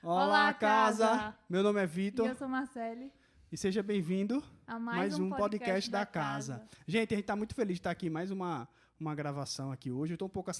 Olá, casa! Meu nome é Vitor. E eu sou Marcele. E seja bem-vindo a mais um podcast da casa. Gente, a gente está muito feliz de estar aqui mais uma gravação aqui hoje. Eu estou um pouco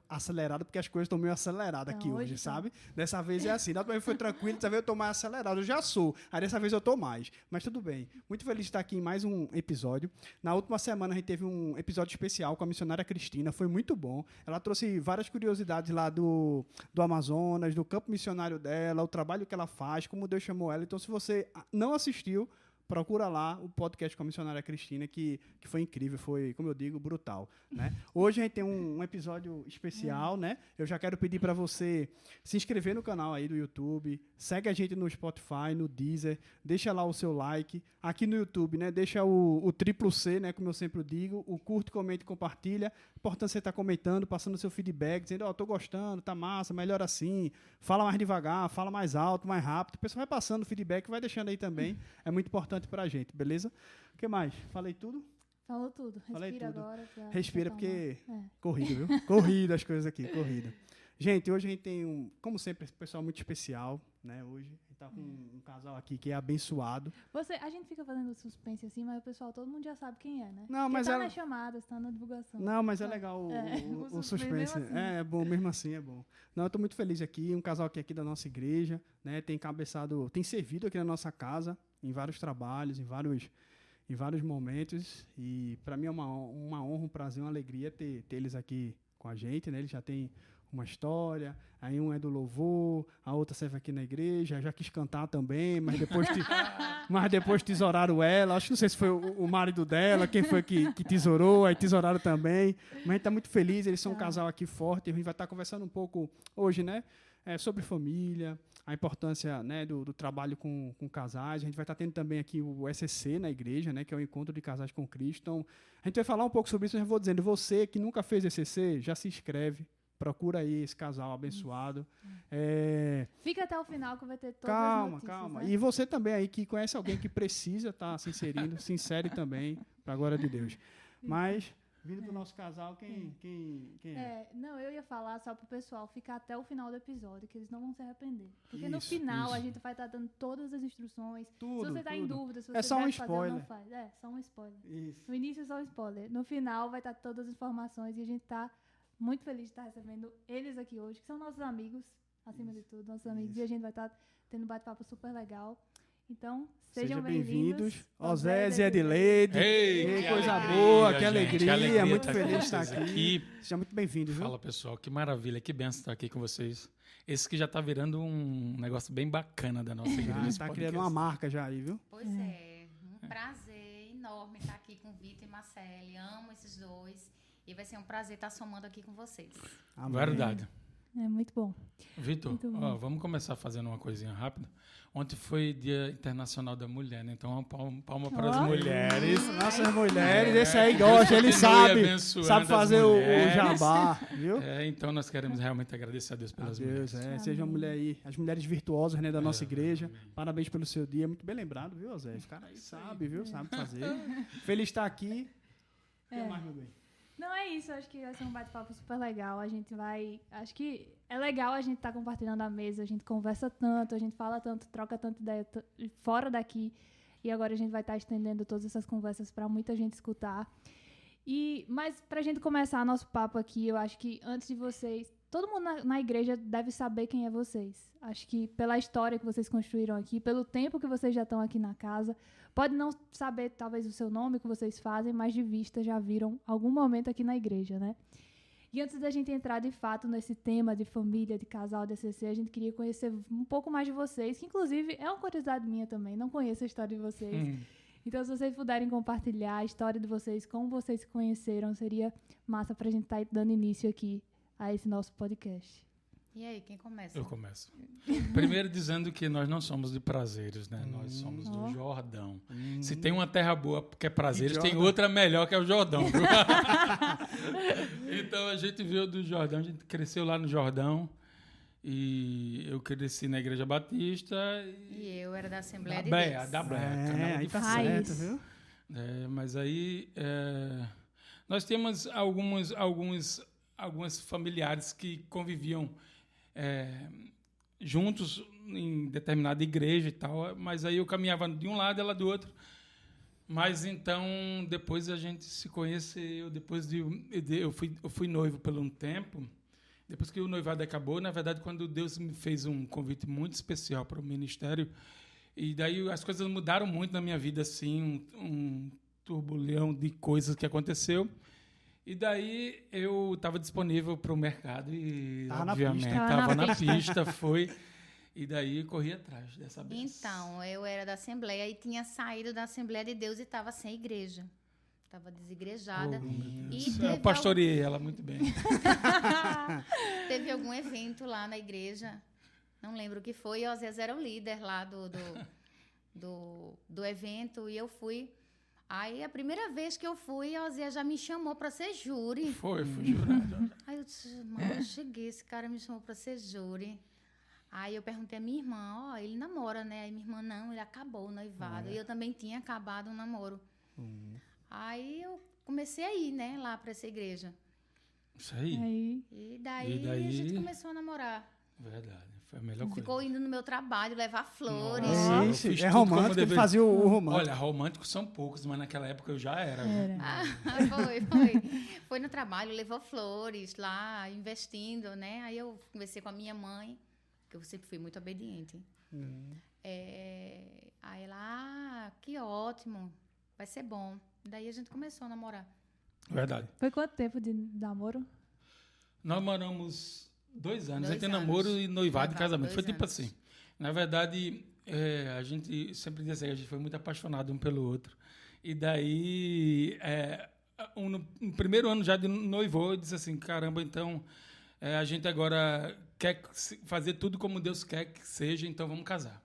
acelerado porque as coisas estão meio aceleradas aqui hoje, sabe? Dessa vez é assim. Da outra vez foi tranquilo, dessa vez eu estou mais acelerado. Eu já sou. Aí dessa vez eu estou mais. Mas tudo bem. Muito feliz de estar aqui em mais um episódio. Na última semana a gente teve um episódio especial com a missionária Cristina. Foi muito bom. Ela trouxe várias curiosidades lá do Amazonas, do campo missionário dela, o trabalho que ela faz, como Deus chamou ela. Então, se você não assistiu, procura lá o podcast com a missionária Cristina, que foi incrível, foi, como eu digo, brutal, né? Hoje a gente tem um episódio especial, né? Eu já quero pedir para você se inscrever no canal aí do YouTube, segue a gente no Spotify, no Deezer, deixa lá o seu like. Aqui no YouTube, né? Deixa o triplo C, né? Como eu sempre digo, o curte, comente e compartilha. Importante você estar comentando, passando o seu feedback, dizendo, tô gostando, tá massa, melhor assim, fala mais devagar, fala mais alto, mais rápido. O pessoal vai passando o feedback, vai deixando aí também. É muito importante pra gente, beleza? O que mais? Falei tudo? Falou tudo. Respira agora. Respira porque... Corrida, viu? Corrida as coisas aqui, corrida. Gente, hoje a gente tem, como sempre, esse pessoal muito especial, né? Hoje a gente tá com um casal aqui que é abençoado. A gente fica fazendo suspense assim, mas o pessoal, todo mundo já sabe quem é, né? Não, mas tá nas chamadas, tá na divulgação. Não, mas é legal o suspense. Assim. É bom, mesmo assim é bom. Não, eu tô muito feliz aqui, um casal aqui da nossa igreja, né? Tem servido aqui na nossa casa, em vários trabalhos, em vários momentos. E para mim é uma honra, um prazer, uma alegria ter eles aqui com a gente, né? Eles já têm uma história, aí um é do louvor, a outra serve aqui na igreja, já quis cantar também, mas depois tesouraram ela, acho que não sei se foi o marido dela, quem foi que tesourou, aí tesouraram também, mas a gente está muito feliz, eles são um casal aqui forte, a gente vai estar conversando um pouco hoje, né, sobre família, a importância, né, do trabalho com casais. A gente vai estar tendo também aqui o SCC na igreja, né, que é o Encontro de Casais com Cristo. Então, a gente vai falar um pouco sobre isso, eu já vou dizendo, você que nunca fez SCC, já se inscreve, procura aí esse casal abençoado. Fica até o final que vai ter todas as notícias. Calma. Né? E você também aí que conhece alguém que precisa estar se inserindo, se insere também, para a glória de Deus. Mas, vindo para o nosso casal, quem é? Não, eu ia falar só para o pessoal ficar até o final do episódio, que eles não vão se arrepender. Porque no final a gente vai estar dando todas as instruções. Tudo, se você está em dúvida, se você só um deve fazer ou spoiler. não faz. É, só um spoiler. Isso. No início é só um spoiler. No final vai estar todas as informações e a gente está muito feliz de estar recebendo eles aqui hoje, que são nossos amigos, acima de tudo, nossos amigos. E a gente vai estar tendo um bate-papo super legal. Então, sejam bem-vindos. Osés e Edileide. Que coisa alegria, boa, gente, que alegria. Muito estar feliz com de estar vocês aqui. Sejam muito bem-vindos. Fala, pessoal, que maravilha, que benção estar aqui com vocês. Esse que já está virando um negócio bem bacana da nossa igreja. Está criando uma marca já aí, viu? Pois é, um prazer enorme estar aqui com Vitor e Marcele. Amo esses dois. E vai ser um prazer estar somando aqui com vocês. Amém. Verdade. É muito bom. Vitor, vamos começar fazendo uma coisinha rápida. Ontem foi Dia Internacional da Mulher, né? Então, uma palma para as mulheres. Nossas mulheres, esse aí gosta, ele sabe fazer o jabá, viu? Então, nós queremos realmente agradecer a Deus pelas mulheres. Seja mulher aí, as mulheres virtuosas, né, da nossa igreja. Parabéns pelo seu dia, muito bem lembrado, viu, Zé? Esse cara aí sabe, viu? Sabe fazer. Feliz de estar aqui. O que mais, meu bem? Não, é isso. Acho que vai ser um bate-papo super legal. Acho que é legal a gente estar compartilhando a mesa. A gente conversa tanto, a gente fala tanto, troca tanta ideia fora daqui. E agora a gente vai estar estendendo todas essas conversas para muita gente escutar. Mas para a gente começar nosso papo aqui, eu acho que antes de vocês... Todo mundo na igreja deve saber quem é vocês. Acho que pela história que vocês construíram aqui, pelo tempo que vocês já estão aqui na casa, pode não saber talvez o seu nome, o que vocês fazem, mas de vista já viram algum momento aqui na igreja, né? E antes da gente entrar de fato nesse tema de família, de casal, de SCC, a gente queria conhecer um pouco mais de vocês, que inclusive é uma curiosidade minha também, não conheço a história de vocês. Então, se vocês puderem compartilhar a história de vocês, como vocês se conheceram, seria massa pra gente estar dando início aqui a esse nosso podcast. E aí, quem começa? Eu começo. Primeiro dizendo que nós não somos de Prazeres, né? Nós somos do Jordão. Se tem uma terra boa que é Prazeres, tem outra melhor que é o Jordão. Então, a gente veio do Jordão, a gente cresceu lá no Jordão. E eu cresci na Igreja Batista. E eu era da Assembleia de Deus. Da Breca. Aí tá certo, viu? Mas aí, nós temos algumas familiares que conviviam juntos em determinada igreja e tal, mas aí eu caminhava de um lado, ela do outro. Mas então, depois a gente se conheceu, eu fui noivo por um tempo. Depois que o noivado acabou, na verdade, quando Deus me fez um convite muito especial para o ministério, e daí as coisas mudaram muito na minha vida, assim, um turbilhão de coisas que aconteceu. E daí eu estava disponível para o mercado e, obviamente, estava na pista, foi... E daí corri atrás dessa benção. Então, eu era da Assembleia e tinha saído da Assembleia de Deus e estava sem igreja. Estava desigrejada. Eu pastoreei ela muito bem. Teve algum evento lá na igreja, não lembro o que foi, e o Osés era o líder lá do evento, e eu fui. Aí, a primeira vez que eu fui, o Osés já me chamou para ser júri. Fui jurado. Aí eu disse, mano, eu cheguei, esse cara me chamou para ser júri. Aí eu perguntei à minha irmã, ele namora, né? Aí minha irmã, não, ele acabou o noivado. E eu também tinha acabado o namoro. Aí eu comecei a ir, né, lá para essa igreja. Isso aí. E daí a gente começou a namorar. Verdade, foi a melhor coisa. Ficou indo no meu trabalho, levar flores. É romântico, ele fazia o romântico. Olha, românticos são poucos, mas naquela época eu já era. Foi no trabalho, levou flores lá, investindo, né? Aí eu conversei com a minha mãe, que eu sempre fui muito obediente. Aí ela, que ótimo, vai ser bom. Daí a gente começou a namorar. Verdade. Foi quanto tempo de namoro? Nós moramos 2 anos. Aí tem namoro e noivado e casamento. Foi tipo assim. Na verdade, a gente sempre dizia que a gente foi muito apaixonado um pelo outro. E daí, no primeiro ano já de noivou, eu disse assim, caramba, então a gente agora quer fazer tudo como Deus quer que seja, então vamos casar.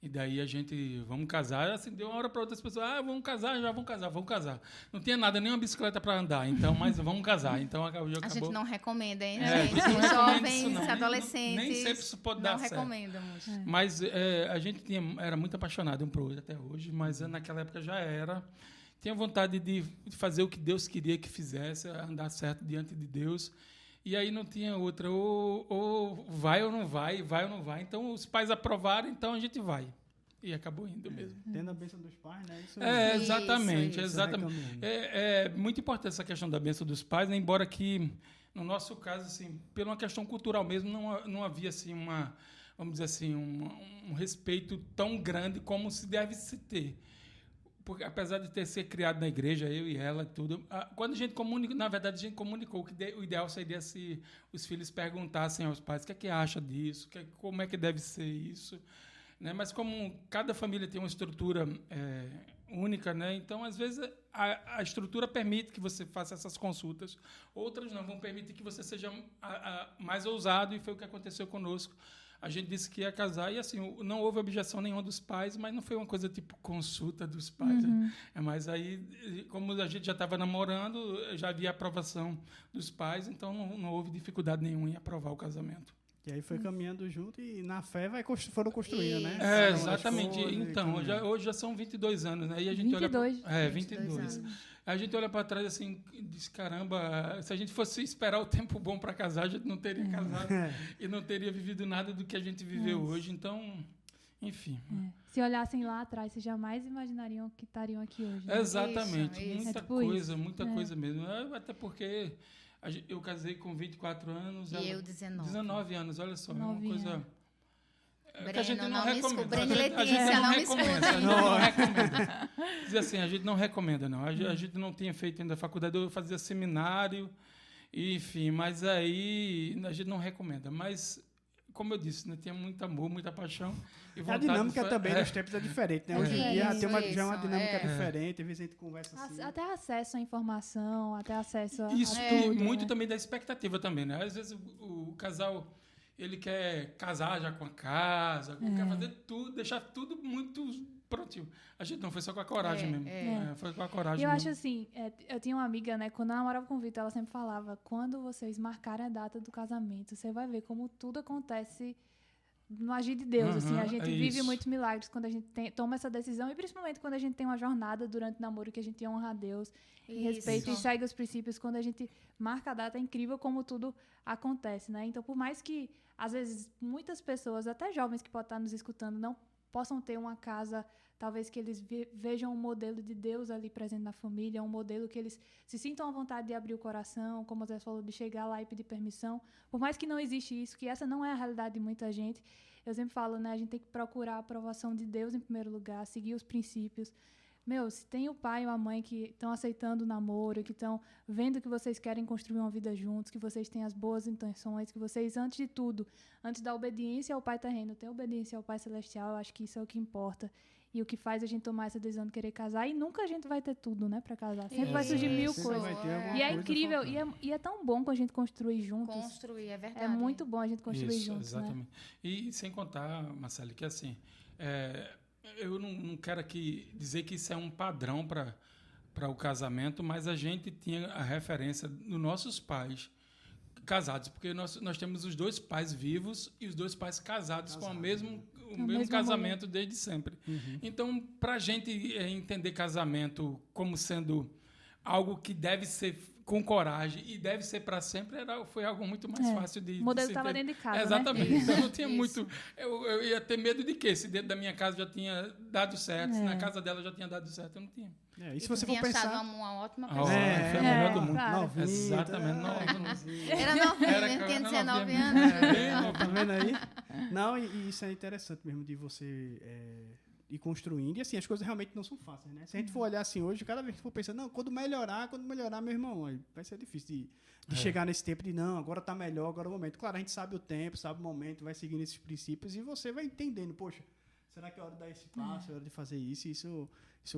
E daí a gente, vamos casar, assim, deu uma hora para outras pessoas, vamos casar, vamos casar. Não tinha nada, nem uma bicicleta para andar, então, mas vamos casar. Então, acabou. A gente não recomenda, hein, gente? Os jovens, adolescentes. Nem sempre isso pode dar certo. Não recomendamos. Mas a gente era muito apaixonado um por outro até hoje, mas naquela época já era. Tinha vontade de fazer o que Deus queria que fizesse, andar certo diante de Deus. E aí não tinha outra, ou vai ou não vai, vai ou não vai. Então, os pais aprovaram, então a gente vai. E acabou indo mesmo. Tendo a bênção dos pais, né? Exatamente. Isso. É muito importante essa questão da bênção dos pais, né? Embora que, no nosso caso, assim, por uma questão cultural mesmo, não havia, assim, vamos dizer assim, um respeito tão grande como se deve se ter. Porque, apesar de ter sido criado na igreja, eu e ela, tudo, quando a gente comunicou, na verdade, a gente comunicou que o ideal seria se os filhos perguntassem aos pais o que é que acha disso, como é que deve ser isso, né? Mas como cada família tem uma estrutura única, né? Então, às vezes, a estrutura permite que você faça essas consultas, outras não vão permitir que você seja mais ousado, e foi o que aconteceu conosco. A gente disse que ia casar e, assim, não houve objeção nenhuma dos pais, mas não foi uma coisa tipo consulta dos pais. Né? Mas aí, como a gente já estava namorando, já havia aprovação dos pais, então não houve dificuldade nenhuma em aprovar o casamento. E aí foi caminhando junto e na fé foram construindo, né? Exatamente. Então, hoje já são 22 anos, né? E a gente 22. Olha 22. A gente olha para trás assim e diz, caramba, se a gente fosse esperar o tempo bom para casar, a gente não teria casado e não teria vivido nada do que a gente viveu hoje. Então, enfim. Se olhassem lá atrás, vocês jamais imaginariam que estariam aqui hoje. Né? Exatamente. Isso. Muita coisa mesmo. Até porque eu casei com 24 anos. E eu 19. 19 anos, olha só. É uma coisa... Breno, a gente não recomenda. Breno e Letícia, não recomenda. Não recomenda. Diz assim, a gente não recomenda, não. A gente não tinha feito ainda a faculdade, eu fazia seminário, enfim, mas aí a gente não recomenda. Mas, como eu disse, né, tinha muito amor, muita paixão. E a dinâmica também nos tempos é diferente, né? Hoje em dia já é uma dinâmica diferente, às vezes a gente conversa assim. Até acesso à informação, até acesso a isso, tudo. Muito né? também da expectativa também, né? Às vezes o casal... Ele quer casar já com a casa, quer fazer tudo, deixar tudo muito prontinho. A gente não foi só com a coragem mesmo. Foi com a coragem eu mesmo. acho assim, eu tinha uma amiga, né? Quando eu namorava com o Vitor, ela sempre falava, quando vocês marcarem a data do casamento, você vai ver como tudo acontece no agir de Deus. Assim, a gente vive muitos milagres quando a gente toma essa decisão, e principalmente quando a gente tem uma jornada durante o namoro que a gente honra a Deus, respeita e segue os princípios. Quando a gente marca a data, é incrível como tudo acontece, né? Então, por mais que às vezes, muitas pessoas, até jovens que podem estar nos escutando, não possam ter uma casa, talvez que eles vejam um modelo de Deus ali presente na família, um modelo que eles se sintam à vontade de abrir o coração, como o Zé falou, de chegar lá e pedir permissão. Por mais que não existe isso, que essa não é a realidade de muita gente, eu sempre falo, né, a gente tem que procurar a aprovação de Deus em primeiro lugar, seguir os princípios. Se tem o pai e a mãe que estão aceitando o namoro, que estão vendo que vocês querem construir uma vida juntos, que vocês têm as boas intenções, que vocês, antes de tudo, antes da obediência ao Pai terreno, têm obediência ao Pai celestial, eu acho que isso é o que importa. E o que faz a gente tomar essa decisão de querer casar. E nunca a gente vai ter tudo, né, pra casar. Sempre vai surgir mil coisas. E é incrível. E é tão bom quando a gente construir juntos. Construir, é verdade. É muito bom a gente construir juntos, exatamente. Né? E sem contar, Marcelo, que assim... eu não quero aqui dizer que isso é um padrão para o casamento, mas a gente tinha a referência dos nossos pais casados, porque nós temos os 2 pais vivos e os 2 pais casados com o mesmo casamento mulher. Desde sempre. Uhum. Então, para a gente entender casamento como sendo algo que deve ser com coragem e deve ser para sempre, foi algo muito mais fácil de... O modelo estava dentro de casa, exatamente. Né? Então, não tinha muito... Eu ia ter medo de quê? Se dentro da minha casa já tinha dado certo, se na casa dela já tinha dado certo, eu não tinha. E se você for pensar... uma ótima pessoa. Foi a melhor do mundo. Claro. Exatamente. Era novinha, tinha 19 anos. Tá vendo aí? Não, e isso é interessante mesmo de você... ir construindo, e assim, as coisas realmente não são fáceis, né? Se a gente for olhar assim hoje, cada vez que for pensando, não, quando melhorar, meu irmão, vai ser difícil de chegar nesse tempo de, não, agora tá melhor, agora é o momento. Claro, a gente sabe o tempo, sabe o momento, vai seguindo esses princípios, e você vai entendendo, poxa, será que é hora de dar esse passo, é hora de fazer isso? E isso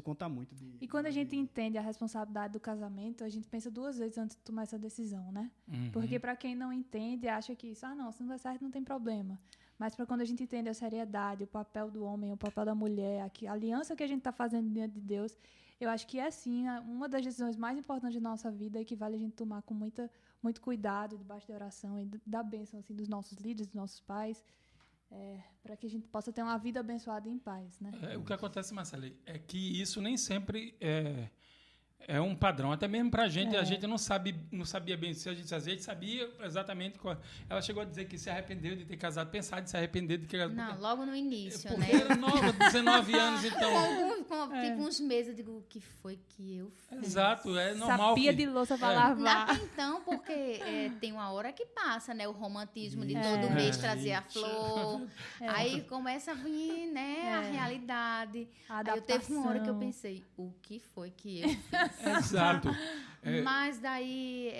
conta muito. E quando a gente entende a responsabilidade do casamento, a gente pensa 2 vezes antes de tomar essa decisão, né? Uhum. Porque para quem não entende, acha que isso, não, se não der certo, não tem problema. Mas para quando a gente entende a seriedade, o papel do homem, o papel da mulher, a aliança que a gente está fazendo diante de Deus, eu acho que é, sim, uma das decisões mais importantes da nossa vida e que vale a gente tomar com muito cuidado, debaixo da oração e da bênção assim, dos nossos líderes, dos nossos pais, para que a gente possa ter uma vida abençoada e em paz. Né? O que acontece, Marcelo, é que isso nem sempre é um padrão. Até mesmo para a gente não sabia bem se a gente sabia exatamente qual. Ela chegou a dizer que se arrependeu de ter casado, pensar de se arrepender de ter casado. Não, logo no início, porque né? Era nova, 19 anos, então. Tipo uns meses, eu digo, o que foi que eu fiz? Exato, é normal. Sabia de louça para lavar. Até então, porque tem uma hora que passa, né? O romantismo de todo mês trazer a flor. Aí começa a vir, né? A realidade. Aí eu teve uma hora que eu pensei, o que foi que eu fiz? Exato. Mas daí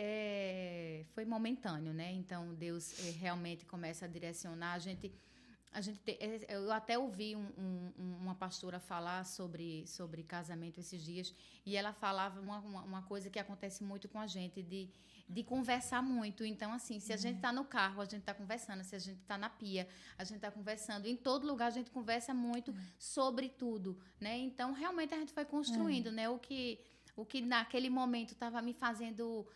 foi momentâneo, né? Então Deus realmente começa a direcionar. Eu até ouvi uma pastora falar sobre casamento esses dias, e ela falava uma coisa que acontece muito com a gente, de conversar muito. Então, assim, se a gente está no carro, a gente está conversando. Se a gente está na pia, a gente está conversando. Em todo lugar, a gente conversa muito sobre tudo, né? Então, realmente, a gente foi construindo, né? O que naquele momento estava me fazendo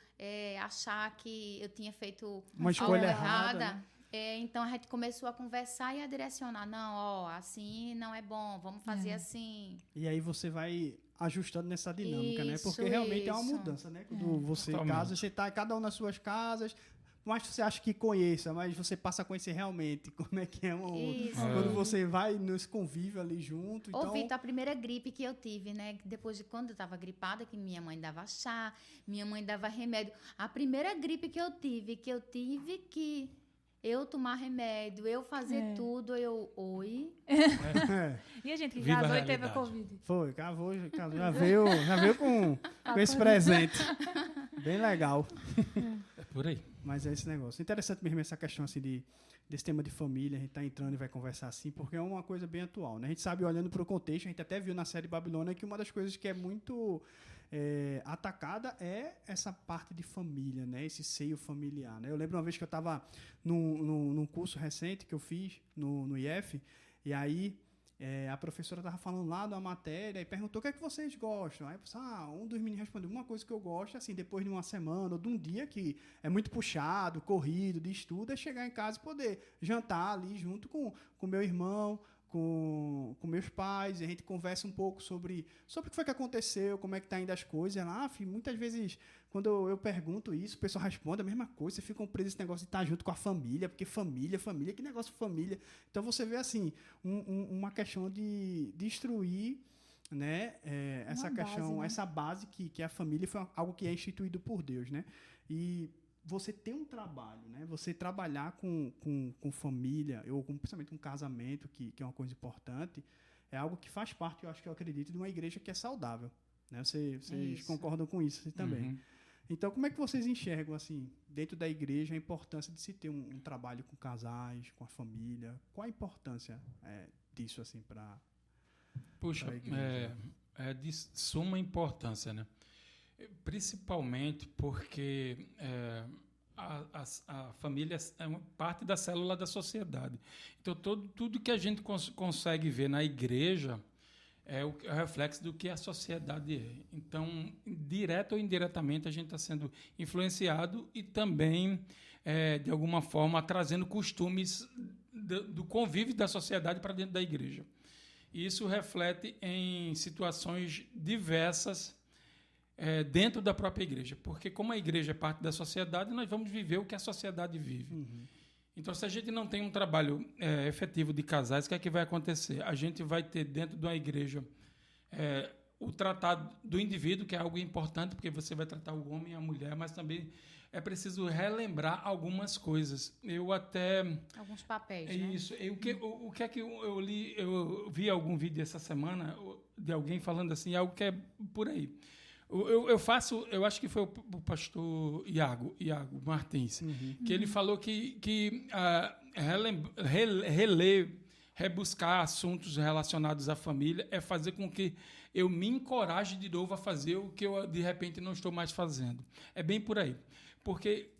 achar que eu tinha feito uma escolha errada. Né? Então, a gente começou a conversar e a direcionar. Não, assim não é bom, vamos fazer assim. E aí você vai ajustando nessa dinâmica, né? Porque realmente é uma mudança, né? Quando você casa, você está cada um nas suas casas, mas você acha que conheça, mas você passa a conhecer realmente como é que é um outro. Quando você vai nos convívio ali junto. Ô, Vitor, a primeira gripe que eu tive, né? Depois de quando eu estava gripada, que minha mãe dava chá, minha mãe dava remédio. A primeira gripe que eu tive que eu tomar remédio, eu fazer tudo, oi. E a gente que casou e teve a Covid. Foi, casou, já veio com esse presente. Bem legal. É por aí. Mas é esse negócio. Interessante mesmo essa questão assim desse tema de família, a gente está entrando e vai conversar assim, porque é uma coisa bem atual, né? A gente sabe, olhando para o contexto, a gente até viu na série Babilônia que uma das coisas que é muito atacada é essa parte de família, né? Esse seio familiar, né? Eu lembro uma vez que eu estava num curso recente que eu fiz no IF, e aí a professora estava falando lá da matéria e perguntou o que é que vocês gostam. Aí eu pensei, um dos meninos respondeu, uma coisa que eu gosto, assim, depois de uma semana ou de um dia que é muito puxado, corrido, de estudo, é chegar em casa e poder jantar ali junto com meu irmão, com meus pais, e a gente conversa um pouco sobre o que foi que aconteceu, como é que está indo as coisas. Ela, muitas vezes, quando eu pergunto isso, o pessoal responde a mesma coisa. Você fica preso nesse negócio de estar junto com a família, porque família, que negócio de família. Então, você vê, assim, uma questão de destruir, né, essa questão, base, né? Essa base que a família foi algo que é instituído por Deus, né? E você ter um trabalho, né? Você trabalhar com família, ou principalmente com casamento, que é uma coisa importante, é algo que faz parte, eu acredito, de uma igreja que é saudável. Né? Vocês concordam com isso também. Uhum. Então, como é que vocês enxergam, assim, dentro da igreja, a importância de se ter um trabalho com casais, com a família? Qual a importância disso, assim, para... Puxa, é de suma importância, né? Principalmente porque a família é uma parte da célula da sociedade. Então, tudo que a gente consegue ver na igreja é o reflexo do que a sociedade é. Então, direto ou indiretamente, a gente está sendo influenciado e também, de alguma forma, trazendo costumes do convívio da sociedade para dentro da igreja. E isso reflete em situações diversas dentro da própria igreja, porque como a igreja é parte da sociedade, nós vamos viver o que a sociedade vive. Uhum. Então, se a gente não tem um trabalho efetivo de casais, o que é que vai acontecer? A gente vai ter dentro de uma igreja o tratado do indivíduo, que é algo importante, porque você vai tratar o homem e a mulher, mas também é preciso relembrar algumas coisas. Alguns papéis, né? Isso. O que é que eu li? Eu vi algum vídeo essa semana de alguém falando assim, algo que é por aí. Eu acho que foi o pastor Iago Martins, que ele falou que rebuscar assuntos relacionados à família é fazer com que eu me encoraje de novo a fazer o que eu, de repente, não estou mais fazendo. É bem por aí. Porque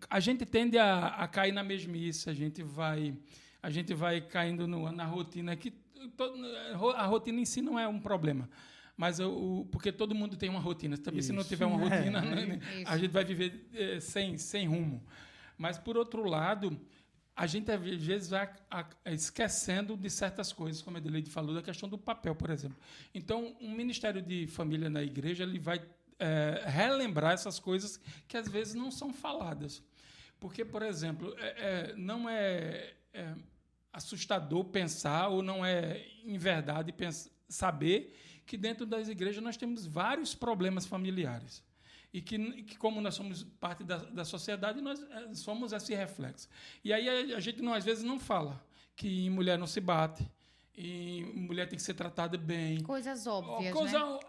a gente tende a cair na mesmice, a gente vai caindo na rotina, a rotina em si não é um problema. Mas porque todo mundo tem uma rotina. Também, se não tiver uma rotina, a gente vai viver sem rumo. Mas, por outro lado, a gente, às vezes, vai esquecendo de certas coisas, como a Adelaide falou, da questão do papel, por exemplo. Então, um ministério de família na igreja ele vai relembrar essas coisas que, às vezes, não são faladas. Porque, por exemplo, não é assustador pensar, ou não é, em verdade, saber que dentro das igrejas nós temos vários problemas familiares e que como nós somos parte da sociedade, nós somos esse reflexo. E aí a gente, às vezes, não fala que mulher não se bate, e mulher tem que ser tratada bem. Coisas óbvias,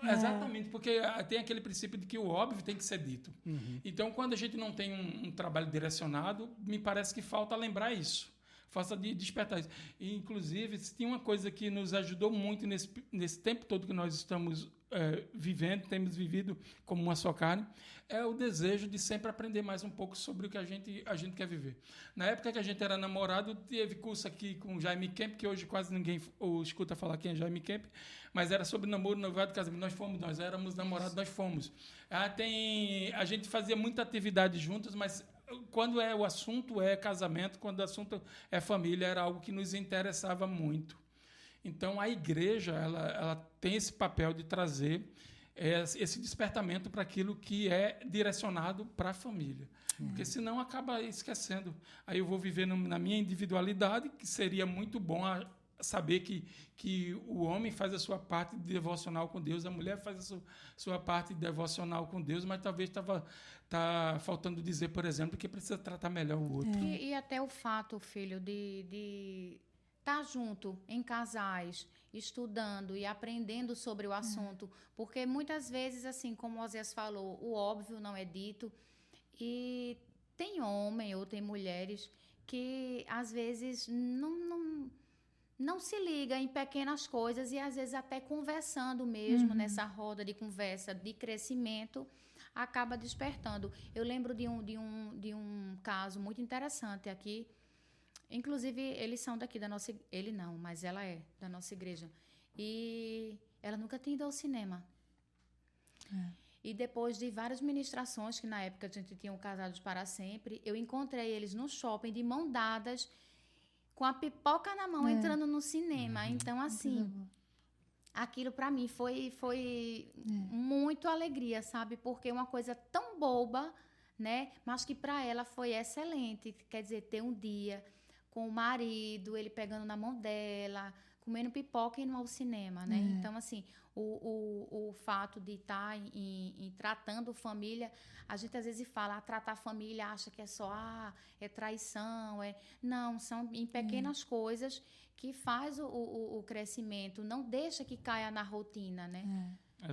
né? Exatamente, porque tem aquele princípio de que o óbvio tem que ser dito. Uhum. Então, quando a gente não tem um trabalho direcionado, me parece que falta lembrar isso. Falta de despertar isso. E, inclusive, se tem uma coisa que nos ajudou muito nesse tempo todo que nós estamos temos vivido como uma só carne, é o desejo de sempre aprender mais um pouco sobre o que a gente quer viver. Na época que a gente era namorado, teve curso aqui com o Jaime Kemp, que hoje quase ninguém escuta falar quem é Jaime Kemp, mas era sobre namoro, noivado, casamento. Nós éramos namorados, nós fomos. A gente fazia muita atividade juntos, mas quando o assunto é casamento, quando o assunto é família, era algo que nos interessava muito. Então, a igreja ela tem esse papel de trazer esse despertamento para aquilo que é direcionado para a família. Porque senão acaba esquecendo. Aí eu vou viver na minha individualidade, que seria muito bom saber que o homem faz a sua parte devocional com Deus, a mulher faz a sua parte devocional com Deus, mas talvez tá faltando dizer, por exemplo, que precisa tratar melhor o outro. E até o fato, filho, de estar junto em casais, estudando e aprendendo sobre o assunto, porque muitas vezes, assim, como o Oséias falou, o óbvio não é dito, e tem homem ou tem mulheres que, às vezes, não se liga em pequenas coisas e, às vezes, até conversando mesmo nessa roda de conversa, de crescimento, acaba despertando. Eu lembro de um caso muito interessante aqui. Inclusive, eles são daqui da nossa... Ele não, mas ela é da nossa igreja. E ela nunca tinha ido ao cinema. E depois de várias ministrações, que na época a gente tinha Casados para Sempre, eu encontrei eles no shopping, de mão dadas, com a pipoca na mão, entrando no cinema. Então, assim, aquilo para mim foi muito alegria, sabe? Porque uma coisa tão boba, né? Mas que para ela foi excelente. Quer dizer, ter um dia com o marido, ele pegando na mão dela, comendo pipoca e indo ao cinema, né? Então, assim, o fato de estar em tratando família, a gente às vezes fala, tratar família, acha que é só, é traição, Não, são em pequenas coisas que faz o crescimento, não deixa que caia na rotina, né?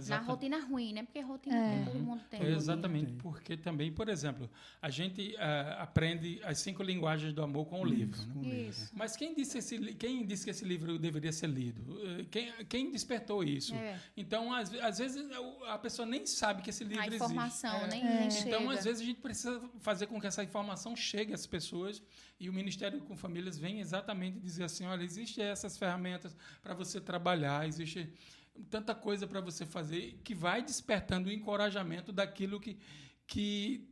Na rotina ruim, né? Porque rotina todo mundo tem. Exatamente, porque também, por exemplo, a gente aprende as 5 linguagens do amor com o livro. Né? Isso. Mas quem disse que esse livro deveria ser lido? Quem despertou isso? Então, às vezes, a pessoa nem sabe que esse livro existe. A informação nem chega. Então, às vezes, a gente precisa fazer com que essa informação chegue às pessoas e o Ministério com Famílias vem exatamente dizer assim, olha, existem essas ferramentas para você trabalhar, existe tanta coisa para você fazer que vai despertando o encorajamento daquilo que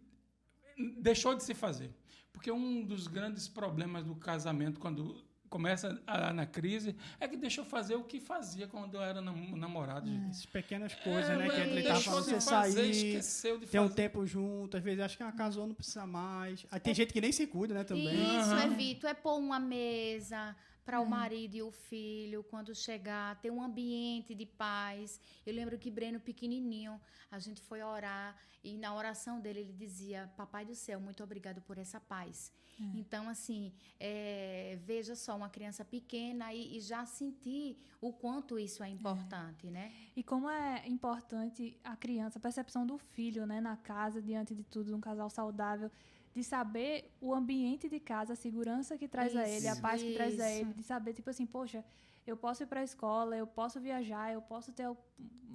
deixou de se fazer. Porque um dos grandes problemas do casamento, quando começa na crise, é que deixou fazer o que fazia quando era namorado. Essas pequenas coisas, né? Que ele tava deixou você de fazer, sair, esqueceu de ter um fazer. tempo junto, às vezes acha que casou, não precisa mais. Aí tem gente que nem se cuida, né, também. Isso, Evito, é pôr uma mesa para o marido e o filho, quando chegar, ter um ambiente de paz. Eu lembro que Breno, pequenininho, a gente foi orar e na oração dele ele dizia, Papai do céu, muito obrigado por essa paz. Então, assim, veja só, uma criança pequena e já sentir o quanto isso é importante, né? E como é importante a criança, a percepção do filho, né, na casa, diante de tudo, um casal saudável, de saber o ambiente de casa, a segurança que traz a ele, a paz que traz a ele, de saber, tipo assim, poxa, eu posso ir para a escola, eu posso viajar, eu posso ter um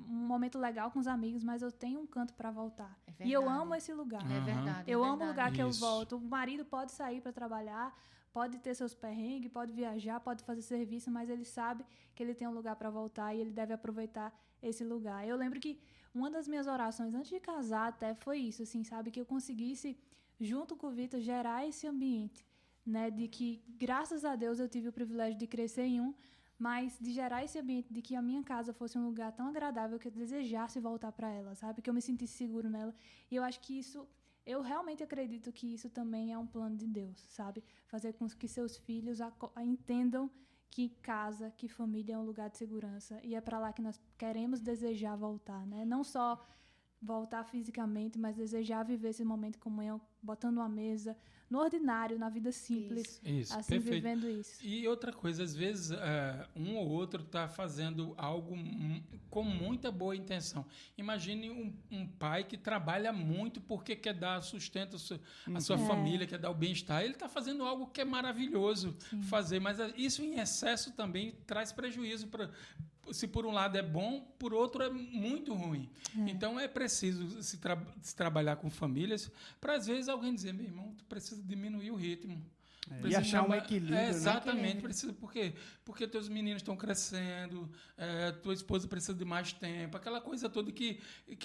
momento legal com os amigos, mas eu tenho um canto para voltar. E eu amo esse lugar. É verdade. Eu amo o lugar que eu Isso. volto. O marido pode sair para trabalhar, pode ter seus perrengues, pode viajar, pode fazer serviço, mas ele sabe que ele tem um lugar para voltar e ele deve aproveitar esse lugar. Eu lembro que uma das minhas orações antes de casar até foi isso, assim, sabe? Que eu conseguisse, junto com o Vitor, gerar esse ambiente, né? De que, graças a Deus, eu tive o privilégio de crescer em um, mas de gerar esse ambiente de que a minha casa fosse um lugar tão agradável que eu desejasse voltar para ela, sabe? Que eu me sentisse seguro nela. E eu acho que isso, eu realmente acredito que isso também é um plano de Deus, sabe? Fazer com que seus filhos entendam que casa, que família é um lugar de segurança. E é para lá que nós queremos desejar voltar, né? Não só voltar fisicamente, mas desejar viver esse momento de comunhão, botando uma mesa, no ordinário, na vida simples, Isso, assim, perfeito. vivendo isso. E outra coisa, às vezes um ou outro está fazendo algo com muita boa intenção. Imagine um pai que trabalha muito porque quer dar sustento à sua família, quer dar o bem-estar. Ele está fazendo algo que é maravilhoso fazer, mas isso em excesso também traz prejuízo se por um lado é bom, por outro é muito ruim. Então é preciso se trabalhar com famílias para às vezes alguém dizer, meu irmão, tu precisa diminuir o ritmo. E achar um equilíbrio, né? Exatamente, precisa, por quê? Porque teus meninos estão crescendo, tua esposa precisa de mais tempo, aquela coisa toda que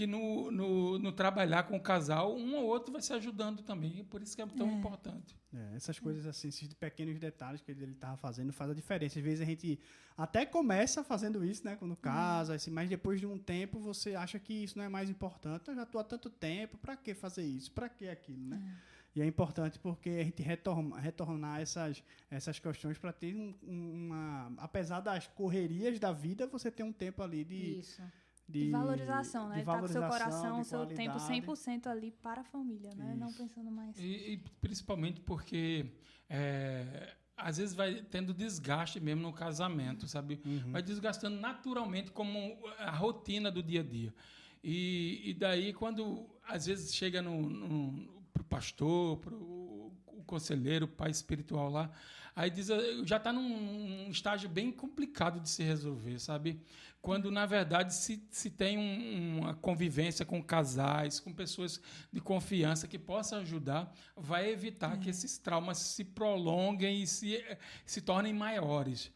no trabalhar com o casal, um ou outro vai se ajudando também, por isso que é tão importante. Essas coisas assim, esses pequenos detalhes que ele estava fazendo faz a diferença. Às vezes a gente até começa fazendo isso, né, quando casa, assim, mas depois de um tempo você acha que isso não é mais importante. Eu já estou há tanto tempo, para que fazer isso? Para que aquilo, né? E é importante porque a gente retornar essas questões para ter apesar das correrias da vida, você ter um tempo ali de valorização, né? De Estar com seu coração, de seu tempo qualidade. 100% ali para a família, né? Isso. Não pensando mais... E principalmente porque às vezes vai tendo desgaste mesmo no casamento, sabe? Vai desgastando naturalmente como a rotina do dia a dia. E daí, quando às vezes chega pro pastor, pro conselheiro, o pai espiritual lá, aí diz, já está num estágio bem complicado de se resolver, sabe? Quando, na verdade, se tem uma convivência com casais, com pessoas de confiança que possam ajudar, vai evitar que esses traumas se prolonguem e se tornem maiores.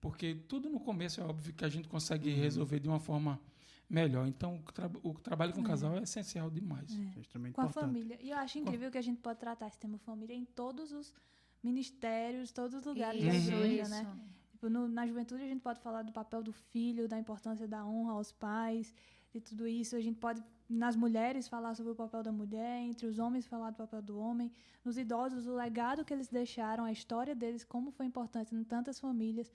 Porque tudo no começo é óbvio que a gente consegue resolver de uma forma melhor. Então, o trabalho com o casal é essencial demais. É extremamente com a importante. família. E eu acho incrível que a gente pode tratar esse tema família em todos os ministérios, todos os lugares da igreja, né? Tipo, na juventude a gente pode falar do papel do filho, da importância da honra aos pais, de tudo isso. A gente pode, nas mulheres, falar sobre o papel da mulher, entre os homens falar do papel do homem, nos idosos, o legado que eles deixaram, a história deles, como foi importante em tantas famílias.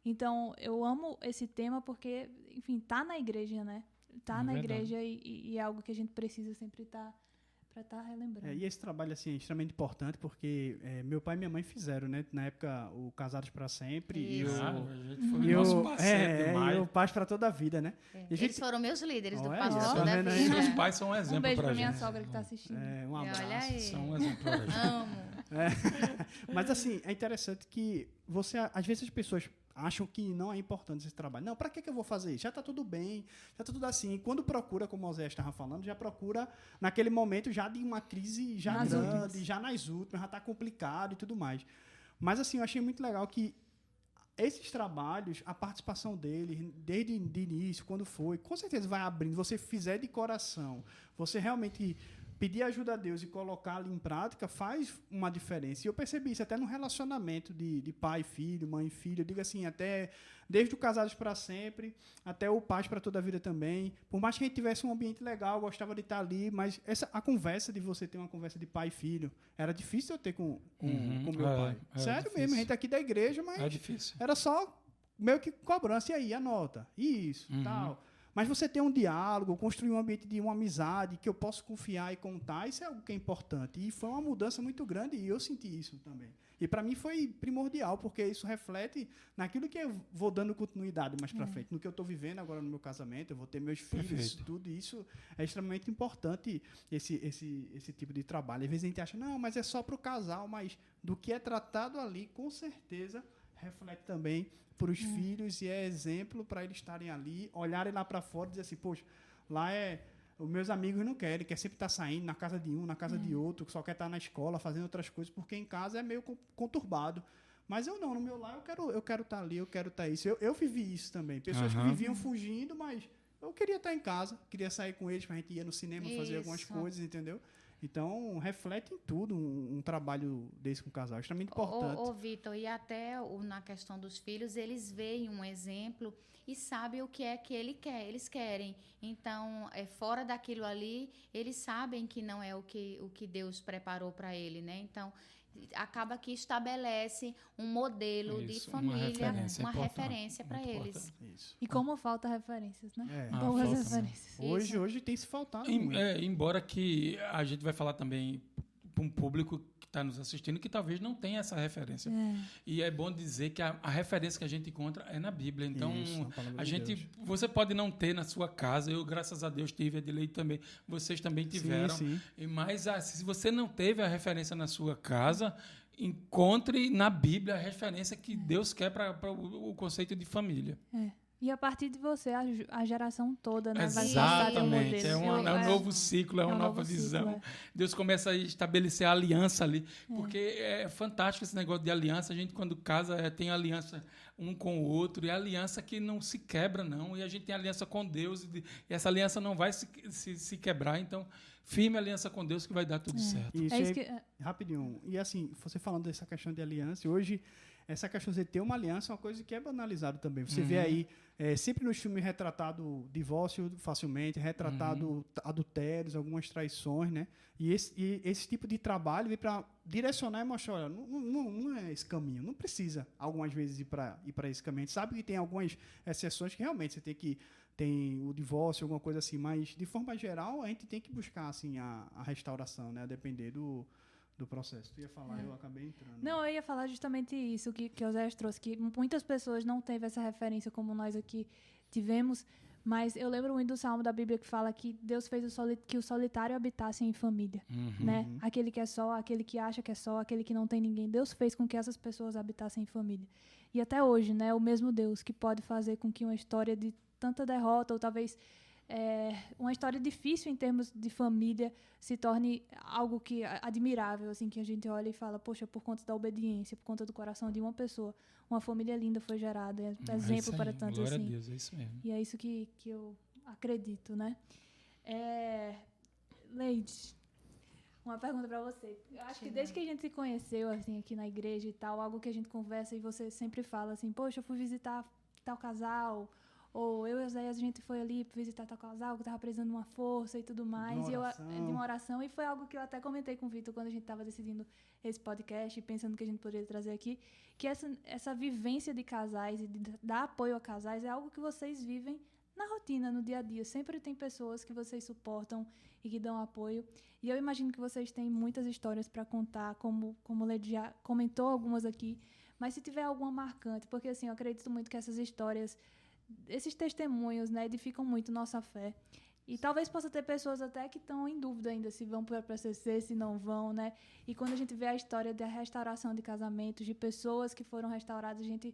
Então, eu amo esse tema porque, enfim, tá na igreja, né? Tá na igreja e é algo que a gente precisa sempre estar para estar relembrando. E esse trabalho assim, é extremamente importante porque meu pai e minha mãe fizeram, né? Na época, o Casados para Sempre. E o Paz para Toda a Vida, né? Eles foram meus líderes do Paz Pastor para Toda a Vida. Meus pais são um exemplo Um beijo pra pra minha gente. sogra que está assistindo. Um abraço. Olha aí. São um exemplo pra gente. Amo. Mas assim, é interessante que às vezes as pessoas acham que não é importante esse trabalho. Não, para que eu vou fazer isso? Já está tudo bem, já está tudo assim. E quando procura, como o Oséias estava falando, já procura naquele momento já de uma crise já nas grande, últimas. já nas últimas, já está complicado e tudo mais. Mas assim, eu achei muito legal que esses trabalhos, a participação dele, desde o início, quando foi, com certeza vai abrindo. Você fizer de coração, você realmente pedir ajuda a Deus e colocar ali em prática faz uma diferença. E eu percebi isso até no relacionamento de pai e filho, mãe e filho. Eu digo assim, até desde o Casados para Sempre, até o Paz para Toda a Vida também. Por mais que a gente tivesse um ambiente legal, eu gostava de estar ali, mas a conversa de você ter uma conversa de pai e filho, era difícil eu ter com meu pai. Sério difícil. mesmo, a gente aqui da igreja, mas É difícil. era só meio que cobrança. E aí, anota. Isso, tal. Mas você ter um diálogo, construir um ambiente de uma amizade que eu posso confiar e contar, isso é algo que é importante. E foi uma mudança muito grande e eu senti isso também. E para mim foi primordial, porque isso reflete naquilo que eu vou dando continuidade mais para frente. No que eu estou vivendo agora no meu casamento, eu vou ter meus filhos, Perfeito. tudo isso é extremamente importante, esse tipo de trabalho. Às vezes a gente acha, não, mas é só para o casal, mas do que é tratado ali, com certeza, reflete também para os filhos e é exemplo para eles estarem ali, olharem lá para fora e dizer assim, poxa, lá os meus amigos não querem, quer sempre estar saindo na casa de um, na casa de outro, só quer estar na escola, fazendo outras coisas, porque em casa é meio conturbado. Mas eu não, no meu lar eu quero estar ali, eu quero estar isso. Eu vivi isso também. Pessoas que viviam fugindo, mas eu queria estar em casa, queria sair com eles, para a gente ir no cinema, fazer algumas coisas, entendeu? Então, reflete em tudo um trabalho desse com o casal, extremamente importante. Ô, Vitor, e até na questão dos filhos, eles veem um exemplo e sabem o que é que eles querem. Então, fora daquilo ali, eles sabem que não é o que Deus preparou para ele, né? Então, acaba que estabelece um modelo de família, uma referência para eles. Isso. E como falta referências, né? É. Boas falta, referências. Hoje tem se faltado muito. Embora que a gente vai falar também para um público que está nos assistindo que talvez não tenha essa referência. E é bom dizer que a referência que a gente encontra é na Bíblia. Então, Isso, na palavra a de gente, Deus. você pode não ter na sua casa, eu, graças a Deus, tive, a Dileide também, vocês também tiveram. Sim. Mas se você não teve a referência na sua casa, encontre na Bíblia a referência que Deus quer para o conceito de família. E a partir de você, a geração toda, né? Vai Exatamente. passar ali o modelo. É um novo ciclo, é uma nova novo visão. ciclo, Deus começa a estabelecer a aliança ali. Porque é fantástico esse negócio de aliança. A gente, quando casa, tem aliança um com o outro. E é aliança que não se quebra, não. E a gente tem aliança com Deus. E essa aliança não vai se quebrar. Então, firme aliança com Deus que vai dar tudo certo. Isso rapidinho. E assim, você falando dessa questão de aliança, hoje essa questão de ter uma aliança é uma coisa que é banalizada também. Você vê aí, sempre nos filmes retratado divórcio facilmente, retratado adultérios, algumas traições, né? E esse tipo de trabalho vem para direcionar e mostrar, olha, não é esse caminho, não precisa, algumas vezes, ir para esse caminho. A gente sabe que tem algumas exceções que realmente você tem o divórcio, alguma coisa assim, mas, de forma geral, a gente tem que buscar assim, a restauração, né? A depender do processo. Tu ia falar, eu acabei entrando. Não, eu ia falar justamente isso que o Zé trouxe, que muitas pessoas não teve essa referência como nós aqui tivemos, mas eu lembro muito do Salmo da Bíblia que fala que Deus fez que o solitário habitasse em família, né? Aquele que é só, aquele que acha que é só, aquele que não tem ninguém. Deus fez com que essas pessoas habitassem em família. E até hoje, né, o mesmo Deus que pode fazer com que uma história de tanta derrota, ou talvez uma história difícil em termos de família, se torne algo que admirável, assim, que a gente olha e fala, poxa, por conta da obediência, por conta do coração de uma pessoa, uma família linda foi gerada, exemplo para tantos, glória assim. a Deus, é isso mesmo. E é isso que eu acredito, né? Leide, uma pergunta para você. Eu acho que desde que a gente se conheceu, assim, aqui na igreja e tal, algo que a gente conversa e você sempre fala assim, poxa, eu fui visitar tal casal, ou eu e o Zéias, a gente foi ali visitar tal casal que tava precisando de uma força e tudo mais, de uma oração, e foi algo que eu até comentei com o Vitor quando a gente tava decidindo esse podcast, pensando que a gente poderia trazer aqui, que essa vivência de casais e de dar apoio a casais é algo que vocês vivem na rotina, no dia a dia. Sempre tem pessoas que vocês suportam e que dão apoio. E eu imagino que vocês têm muitas histórias para contar, como o Lady já comentou algumas aqui, mas se tiver alguma marcante, porque assim, eu acredito muito que essas histórias, esses testemunhos, né, edificam muito nossa fé. E talvez possa ter pessoas até que estão em dúvida ainda se vão para a PCC, se não vão, né? E quando a gente vê a história da restauração de casamentos, de pessoas que foram restauradas, a gente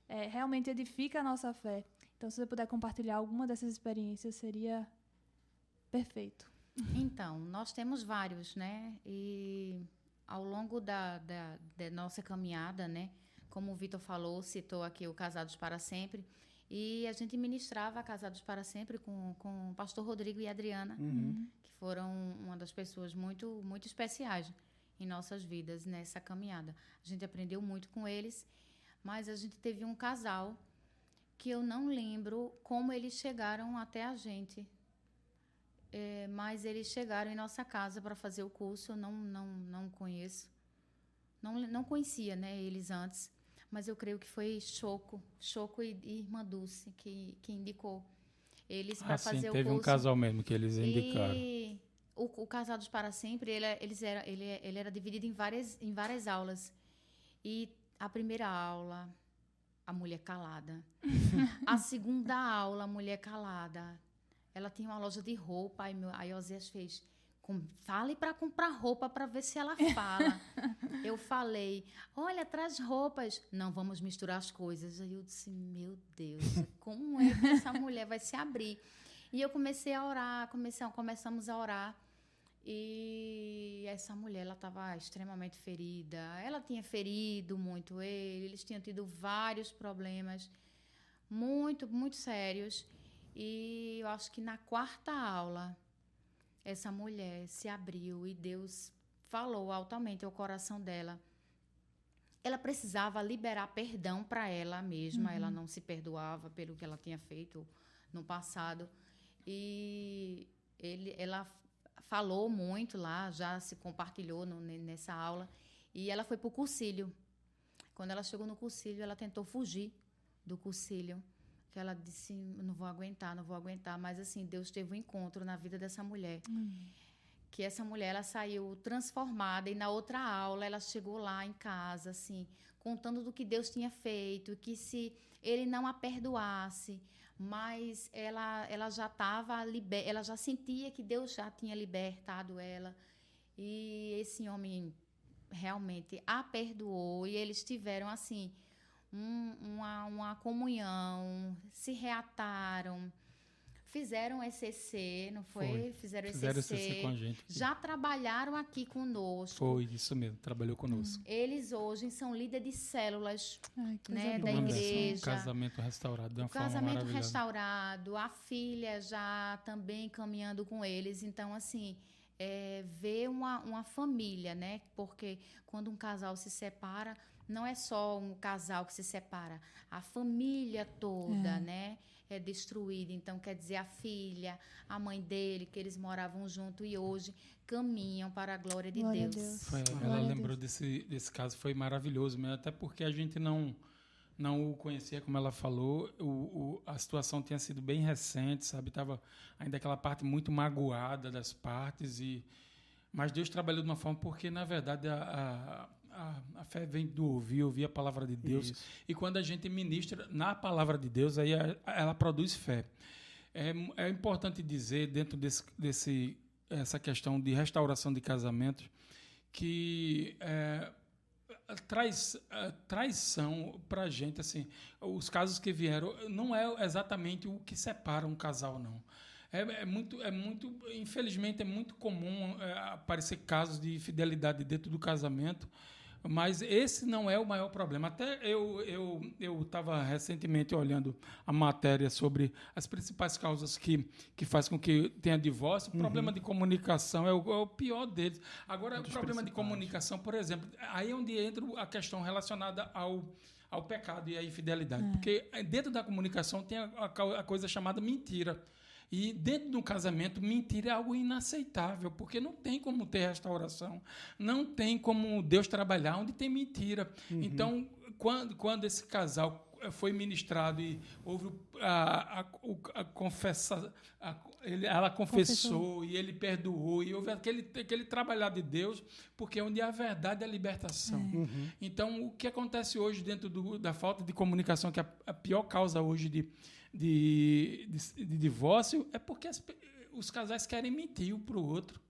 realmente edifica a nossa fé. Então, se você puder compartilhar alguma dessas experiências, seria perfeito. Então, nós temos vários, né? E ao longo da nossa caminhada, né? Como o Vitor falou, citou aqui o Casados para Sempre. E a gente ministrava Casados para Sempre com o pastor Rodrigo e a Adriana, que foram uma das pessoas muito, muito especiais em nossas vidas nessa caminhada. A gente aprendeu muito com eles, mas a gente teve um casal que eu não lembro como eles chegaram até a gente. Mas eles chegaram em nossa casa para fazer o curso, eu não conheço. Não conhecia, né, eles antes. Mas eu creio que foi Choco e Irmã Dulce que indicou eles para fazer o curso. Teve um casal mesmo que eles indicaram. E o Casados para Sempre, ele era dividido em várias aulas. E a primeira aula, a mulher calada. A segunda aula, a mulher calada. Ela tinha uma loja de roupa, aí Oséias fez... Fale para comprar roupa para ver se ela fala. Eu falei, olha, traz roupas. Não, vamos misturar as coisas. Aí eu disse, meu Deus, como é que essa mulher vai se abrir? E eu comecei a orar, começamos a orar. E essa mulher, ela estava extremamente ferida. Ela tinha ferido muito eles tinham tido vários problemas muito, muito sérios. E eu acho que na quarta aula... essa mulher se abriu e Deus falou altamente ao coração dela. Ela precisava liberar perdão para ela mesma. Ela não se perdoava pelo que ela tinha feito no passado. E ela falou muito lá, já se compartilhou nessa aula. E ela foi para o cursilho. Quando ela chegou no cursilho, ela tentou fugir do cursilho. Que ela disse, não vou aguentar. Mas, assim, Deus teve um encontro na vida dessa mulher. Que essa mulher, ela saiu transformada. E na outra aula, ela chegou lá em casa, assim, contando do que Deus tinha feito. Que se ele não a perdoasse, mas ela já estava ela já sentia que Deus já tinha libertado ela. E esse homem realmente a perdoou. E eles tiveram, assim... uma comunhão, se reataram, fizeram ECC, não foi? Fizeram ECC com a gente. Já trabalharam aqui conosco. Foi, isso mesmo, trabalhou conosco. Eles hoje são líderes de células, né, da Um igreja. casamento restaurado, de uma forma Casamento maravilhosa. restaurado, a filha já também caminhando com eles. Então, assim... ver uma família, né? Porque quando um casal se separa, não é só um casal que se separa, a família toda, né? É destruída. Então, quer dizer, a filha, a mãe dele, que eles moravam junto e hoje caminham para a glória de Deus. Ela lembrou desse caso, foi maravilhoso mesmo, até porque a gente não o conhecia, como ela falou, a situação tinha sido bem recente, sabe? Tava ainda aquela parte muito magoada das partes, mas Deus trabalhou de uma forma, porque, na verdade, a fé vem do ouvir a palavra de Deus. Isso. E quando a gente ministra na palavra de Deus, aí ela produz fé. É importante dizer, dentro essa questão de restauração de casamentos, que... traição para a gente, assim, os casos que vieram não é exatamente o que separa um casal, não. Infelizmente, é muito comum aparecer casos de infidelidade dentro do casamento, Mas esse não é o maior problema. Até eu estava recentemente olhando a matéria sobre as principais causas que faz com que tenha divórcio. O problema de comunicação é o pior deles. Agora, o problema de comunicação, por exemplo, aí é onde entra a questão relacionada ao pecado e à infidelidade. Porque dentro da comunicação tem a coisa chamada mentira. E dentro do casamento, mentira é algo inaceitável, porque não tem como ter restauração, não tem como Deus trabalhar onde tem mentira. Então, quando esse casal foi ministrado e houve a confessa, ela confessou e ele perdoou, e houve aquele trabalhar de Deus, porque é onde há a verdade e a libertação. Então, o que acontece hoje dentro da falta de comunicação, que é a pior causa hoje de divórcio, é porque os casais querem mentir um para o outro.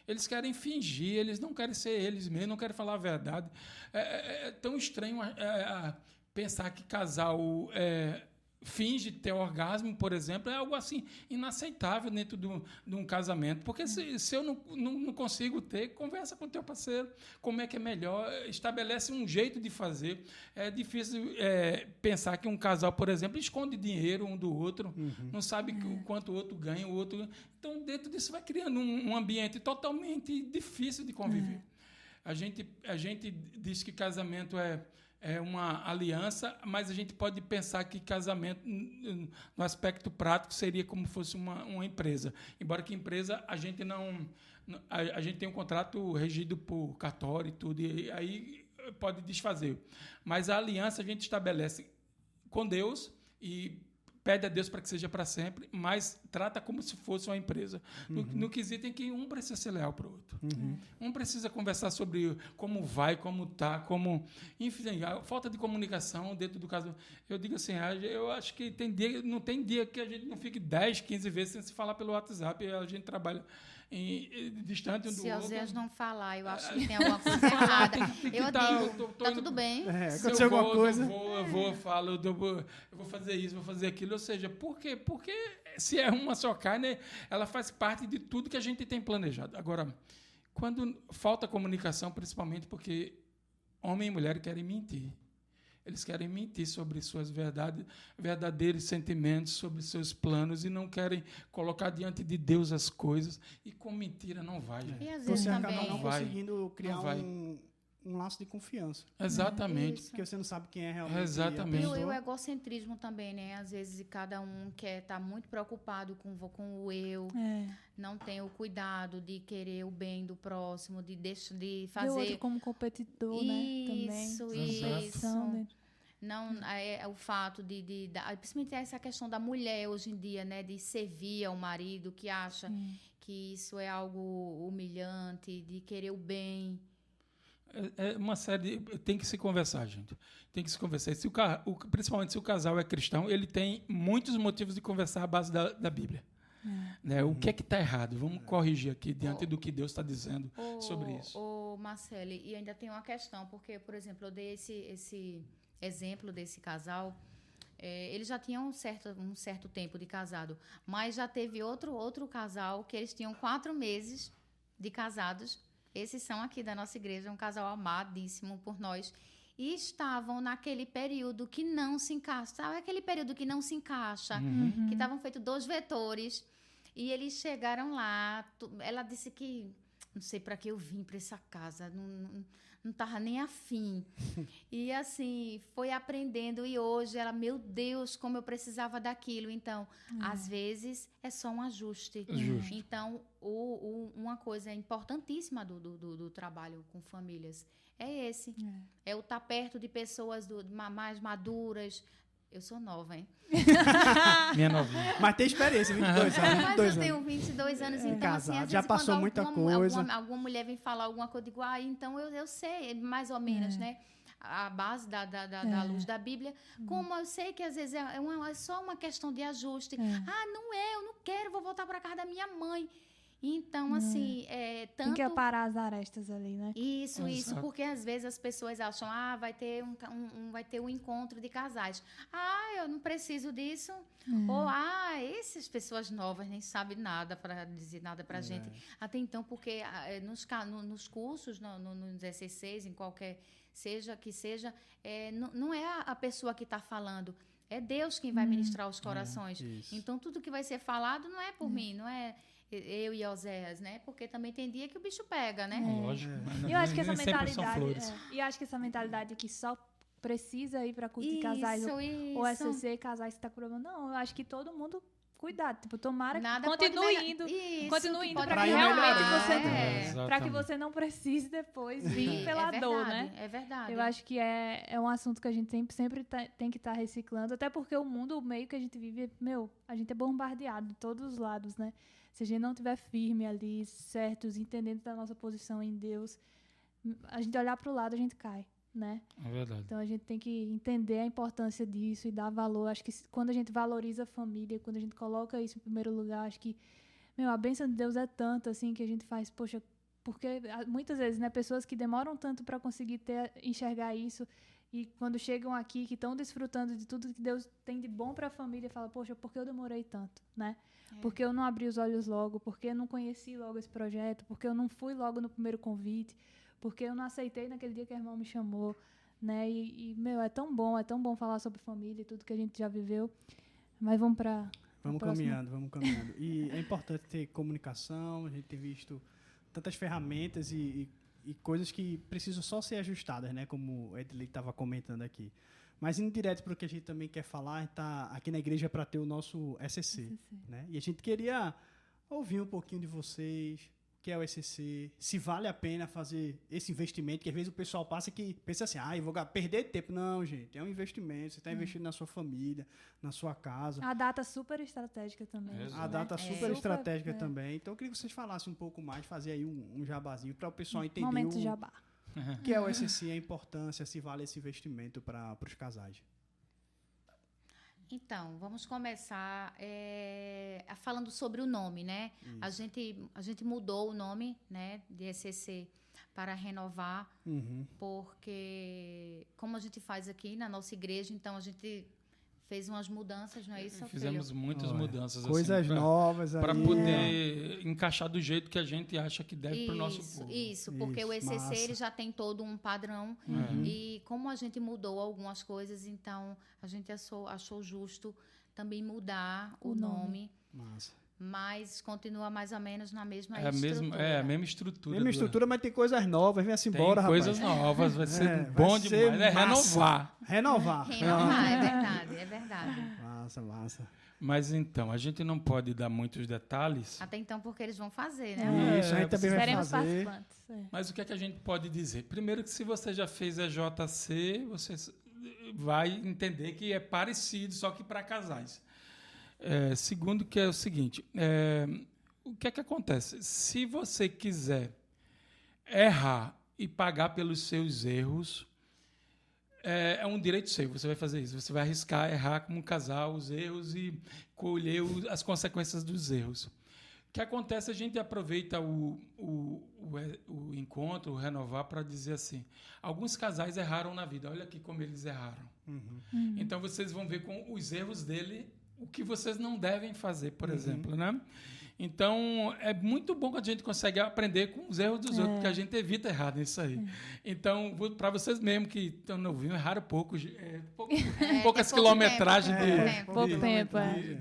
Eles querem fingir, eles não querem ser eles mesmos, não querem falar a verdade. É tão estranho pensar que casal finge ter orgasmo, por exemplo, é algo assim inaceitável dentro de um casamento. Porque se eu não consigo ter, conversa com o teu parceiro, como é que é melhor, estabelece um jeito de fazer. É difícil pensar que um casal, por exemplo, esconde dinheiro um do outro, não sabe o quanto o outro ganha, o outro... Então, dentro disso vai criando um ambiente totalmente difícil de conviver. A gente diz que casamento é uma aliança, mas a gente pode pensar que casamento, no aspecto prático, seria como se fosse uma empresa. Embora que empresa, a gente tem um contrato regido por cartório e tudo, e aí pode desfazer. Mas a aliança a gente estabelece com Deus e pede a Deus para que seja para sempre, mas trata como se fosse uma empresa. No quesito em que um precisa ser leal para o outro. Um precisa conversar sobre como vai, como está, como... Enfim, a falta de comunicação dentro do caso... Eu digo assim, eu acho que não tem dia que a gente não fique 10, 15 vezes sem se falar pelo WhatsApp. A gente trabalha distante um do outro. Se às vezes não falar, eu acho que tem alguma coisa errada. Eu digo, tá tudo bem. Aconteceu alguma coisa. Eu falo, eu vou fazer isso, vou fazer aquilo. Ou seja, por quê? Porque se é uma só carne, ela faz parte de tudo que a gente tem planejado. Agora, quando falta comunicação, principalmente porque homem e mulher querem mentir. Eles querem mentir sobre suas verdadeiros sentimentos, sobre seus planos, e não querem colocar diante de Deus as coisas. E com mentira não vai. E às vezes você também acaba não conseguindo criar um laço de confiança. Exatamente. Porque você não sabe quem é realmente. Exatamente. E o egocentrismo também, né? Às vezes cada um quer estar muito preocupado com o eu, não tem o cuidado de querer o bem do próximo, de fazer... E o outro como competidor, né? Também. Isso. Não, o fato principalmente essa questão da mulher hoje em dia, né? De servir ao marido, que acha que isso é algo humilhante, de querer o bem. É uma série... Tem que se conversar, gente. Tem que se conversar. Principalmente se o casal é cristão, ele tem muitos motivos de conversar à base da Bíblia. Né? O que é que está errado? Vamos corrigir aqui diante do que Deus está dizendo sobre isso. Marcele, e ainda tem uma questão, porque, por exemplo, eu dei esse exemplo desse casal. Eles já tinham um certo tempo de casado, mas já teve outro casal que eles tinham 4 meses de casados. Esses são aqui da nossa igreja, um casal amadíssimo por nós. E estavam naquele período que não se encaixa. Sabe aquele período que não se encaixa? Que estavam feitos 2 vetores. E eles chegaram lá. Ela disse que... Não sei para que eu vim para essa casa. Não estava nem afim. E assim, foi aprendendo. E hoje ela, meu Deus, como eu precisava daquilo. Então, às vezes, é só um ajuste. Justo. Então, uma coisa importantíssima do trabalho com famílias é esse. É o estar perto de pessoas mais maduras. Eu sou nova, hein? Minha novinha. Mas tem experiência, 22 anos. Mas eu tenho 22 anos, então casado, assim, às já vezes, passou quando muita coisa. alguma mulher vem falar alguma coisa, eu digo, então eu sei, mais ou menos, né? A base da luz da Bíblia. Como eu sei que às vezes é só uma questão de ajuste. Não é, eu não quero, vou voltar para casa da minha mãe. Então, assim, tanto... Tem que aparar as arestas ali, né? Isso, porque às vezes as pessoas acham, vai ter vai ter um encontro de casais. Eu não preciso disso. Ou, essas pessoas novas nem sabem nada para dizer nada para a gente. Até então, porque nos cursos, nos SCCs, em qualquer não é a pessoa que está falando, é Deus quem vai ministrar os corações. Então, tudo que vai ser falado não é por mim, não é eu e Oséias, né? Porque também tem dia que o bicho pega, né? Lógico. E eu acho que essa nem sempre são mentalidade... flores. E eu acho que essa mentalidade que só precisa ir para culto de casais Isso. ou SCC, casais que tá com problema. Não, eu acho que todo mundo... Cuidado, tipo, tomara que Nada continue pode indo. Isso, Continue que indo pode para que melhorar. realmente você... Exatamente. Para que você não precise depois vir pela é dor, verdade, né? É verdade. Eu acho que é um assunto que a gente sempre tem que estar reciclando, até porque o mundo, o meio que a gente vive, a gente é bombardeado de todos os lados, né? Se a gente não estiver firme ali, certos, entendendo da nossa posição em Deus, a gente olhar para o lado, a gente cai, né? É verdade. Então a gente tem que entender a importância disso e dar valor. Acho que quando a gente valoriza a família, quando a gente coloca isso em primeiro lugar, acho que, a bênção de Deus é tanta, assim, que a gente faz, poxa, porque muitas vezes, né, pessoas que demoram tanto para conseguir enxergar isso e quando chegam aqui, que estão desfrutando de tudo que Deus tem de bom para a família, falam, poxa, por que eu demorei tanto, né? Porque eu não abri os olhos logo, porque eu não conheci logo esse projeto, porque eu não fui logo no primeiro convite, porque eu não aceitei naquele dia que a irmã me chamou, né? É tão bom falar sobre família e tudo que a gente já viveu. Mas vamos para... Vamos caminhando. E é importante ter comunicação, a gente tem visto tantas ferramentas e coisas que precisam só ser ajustadas, né? Como o Edley estava comentando aqui. Mas indo direto para o que a gente também quer falar, a gente está aqui na igreja para ter o nosso SCC. Né? E a gente queria ouvir um pouquinho de vocês, o que é o SCC, se vale a pena fazer esse investimento, que às vezes o pessoal pensa assim, eu vou perder tempo. Não, gente, é um investimento, você está investindo na sua família, na sua casa. A data super estratégica também. A data super estratégica também. Então, eu queria que vocês falassem um pouco mais, fazer aí um jabazinho para o pessoal entender Momento jabá. O que é o SCC, a importância, se vale esse investimento para os casais. Então, vamos começar falando sobre o nome, né? A gente mudou o nome, né, de SCC para Renovar, porque como a gente faz aqui na nossa igreja, então a gente fez umas mudanças, não é isso, Fizemos filho? muitas mudanças. Coisas novas aí. Para poder encaixar do jeito que a gente acha que deve para o nosso povo. Isso, porque o ECC ele já tem todo um padrão. E como a gente mudou algumas coisas, então a gente achou justo também mudar o nome. Massa. Mas continua mais ou menos na mesma estrutura. A mesma estrutura. Mesma estrutura, mas tem coisas novas. Vem assim embora, rapaz. Tem coisas novas, vai ser bom demais. Renovar. Renovar, é verdade. Massa. Mas então, a gente não pode dar muitos detalhes. Até então, porque eles vão fazer, né? Isso, a gente também vai Seremos fazer. participantes. Mas o que é que a gente pode dizer? Primeiro que se você já fez EJC, você vai entender que é parecido, só que para casais. Segundo, que é o seguinte, o que é que acontece? Se você quiser errar e pagar pelos seus erros, é um direito seu, você vai fazer isso. Você vai arriscar errar como um casal os erros e colher as consequências dos erros. O que acontece? A gente aproveita o encontro, o Renovar, para dizer assim, alguns casais erraram na vida, olha aqui como eles erraram. Então, vocês vão ver com os erros dele o que vocês não devem fazer, por exemplo, né? Então, é muito bom quando a gente consegue aprender com os erros dos outros, porque a gente evita errar nisso aí. Então, para vocês mesmo que estão novinhos, erraram poucas quilometragens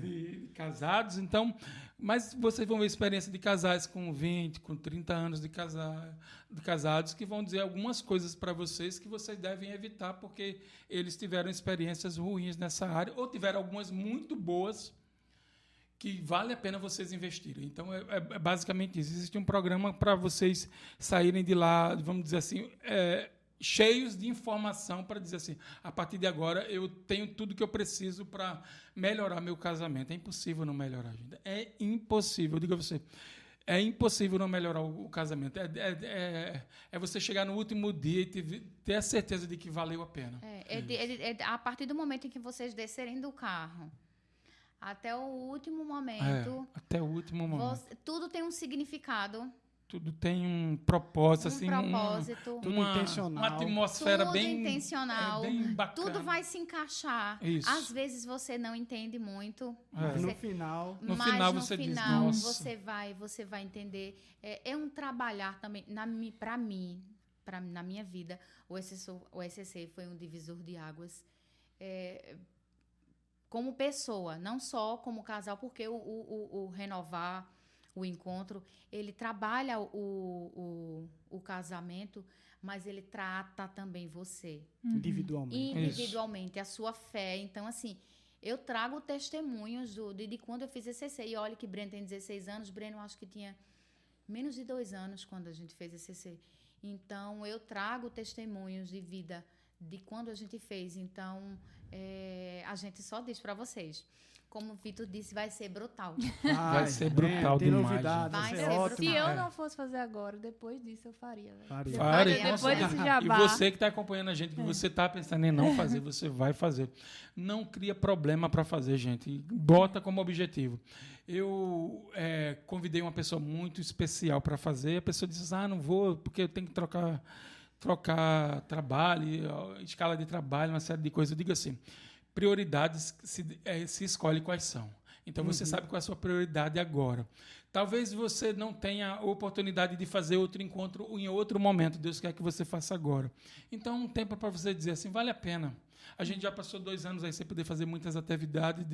de casados. Então, mas vocês vão ver experiência de casais com 20, com 30 anos de casados, que vão dizer algumas coisas para vocês que vocês devem evitar, porque eles tiveram experiências ruins nessa área, ou tiveram algumas muito boas, que vale a pena vocês investirem. Então, é basicamente isso. Existe um programa para vocês saírem de lá, vamos dizer assim, cheios de informação para dizer assim, a partir de agora eu tenho tudo que eu preciso para melhorar meu casamento. É impossível não melhorar, gente. É impossível, eu digo a você. É impossível não melhorar o casamento. É você chegar no último dia e ter a certeza de que valeu a pena. A partir do momento em que vocês descerem do carro, até o último momento. Até o último momento. Tudo tem um significado. Tudo tem um propósito, assim, tudo intencional. Uma atmosfera tudo bem intencional. Bem bacana. Tudo vai se encaixar. Isso. Às vezes você não entende muito. No final você diz, você vai entender. É um trabalhar também, para mim, na minha vida, o ECC foi um divisor de águas. Como pessoa, não só como casal, porque o Renovar, o encontro, ele trabalha o casamento, mas ele trata também você. Individualmente, a sua fé. Então, assim, eu trago testemunhos de quando eu fiz ECC. E olha que Breno tem 16 anos, Breno acho que tinha menos de 2 anos quando a gente fez ECC. Então, eu trago testemunhos de vida de quando a gente fez. Então, a gente só diz para vocês. Como o Vitor disse, vai ser brutal. Vai ser brutal demais. Novidade, vai ser ótimo. Se eu não fosse fazer agora, depois disso eu faria. Faria. Depois desse jabá. E você que está acompanhando a gente, que você está pensando em não fazer, você vai fazer. Não cria problema para fazer, gente. Bota como objetivo. Eu convidei uma pessoa muito especial para fazer. A pessoa disse, não vou, porque eu tenho que trocar trabalho, escala de trabalho, uma série de coisas. Eu digo assim, prioridades se escolhe quais são. Então, você sabe qual é a sua prioridade agora. Talvez você não tenha a oportunidade de fazer outro encontro em outro momento. Deus quer que você faça agora. Então, um tempo para você dizer assim, vale a pena. A gente já passou 2 anos aí sem poder fazer muitas atividades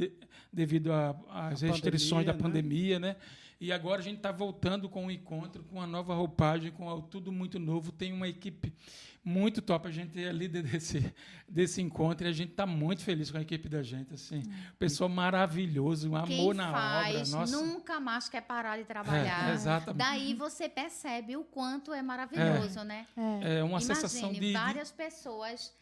devido às restrições da pandemia, né? E agora a gente está voltando com um encontro, com uma nova roupagem, com tudo muito novo. Tem uma equipe muito top. A gente é líder desse encontro e a gente está muito feliz com a equipe da gente. Assim. Pessoal maravilhoso, um amor na obra. Nossa. Nunca mais quer parar de trabalhar. Exatamente. Daí você percebe o quanto é maravilhoso, né? É uma sensação de... várias pessoas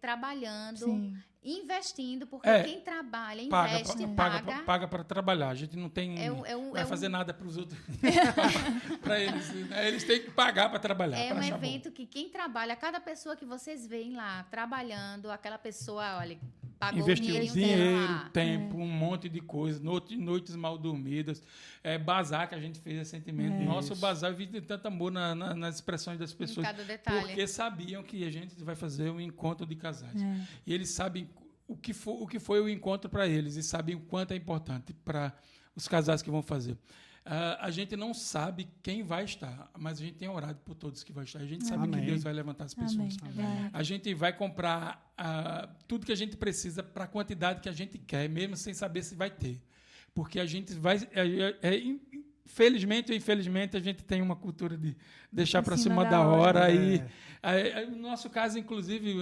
trabalhando, Sim. investindo, porque quem trabalha, investe, paga para trabalhar. A gente não tem vai fazer nada para os outros. Para eles. Né? Eles têm que pagar para trabalhar. É um evento que quem trabalha, cada pessoa que vocês veem lá trabalhando, aquela pessoa, olha, pagou investiu dinheiro, tempo, É. um monte de coisa, noites mal dormidas, bazar que a gente fez recentemente. Nosso bazar, eu vi tanto amor nas expressões das pessoas. Em cada detalhe. Porque sabiam que a gente vai fazer um encontro de casais. E eles sabem o que foi o encontro para eles e sabem o quanto é importante para os casais que vão fazer. A gente não sabe quem vai estar, mas a gente tem orado por todos que vão estar. A gente sabe que Deus vai levantar as pessoas. Amém. A gente vai comprar tudo que a gente precisa para a quantidade que a gente quer, mesmo sem saber se vai ter. Porque a gente vai... Felizmente ou infelizmente, a gente tem uma cultura de deixar para cima da hora. No nosso caso, inclusive,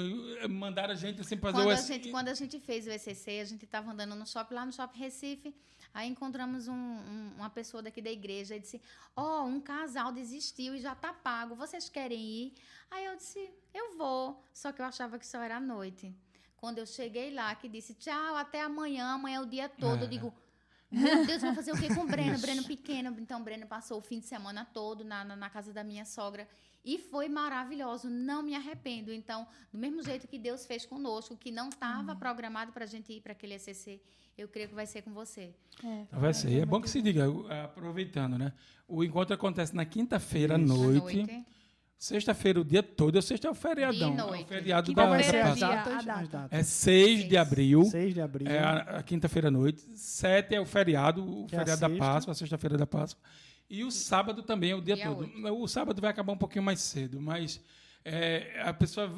mandaram a gente assim, fazer Quando a gente fez o ECC, a gente estava andando no shopping, lá no Shopping Recife, aí encontramos uma pessoa daqui da igreja e disse, um casal desistiu e já está pago, vocês querem ir? Aí eu disse, eu vou, só que eu achava que só era à noite. Quando eu cheguei lá, que disse, tchau, até amanhã é o dia todo, eu digo... Meu Deus, vai fazer o quê com o Breno? Breno pequeno. Então, o Breno passou o fim de semana todo na casa da minha sogra. E foi maravilhoso. Não me arrependo. Então, do mesmo jeito que Deus fez conosco, que não estava programado para a gente ir para aquele ECC, eu creio que vai ser com você. Vai ser. É bom que se diga, aproveitando, né? O encontro acontece na quinta-feira à noite. Sexta-feira, o dia todo. Sexta é o feriadão. É o feriado da data. É 6 de abril. 6 de abril. É a quinta-feira à noite. 7 é o feriado, feriado da Páscoa, a sexta-feira da Páscoa. E o sábado também é o dia todo. 8. O sábado vai acabar um pouquinho mais cedo, mas a pessoa...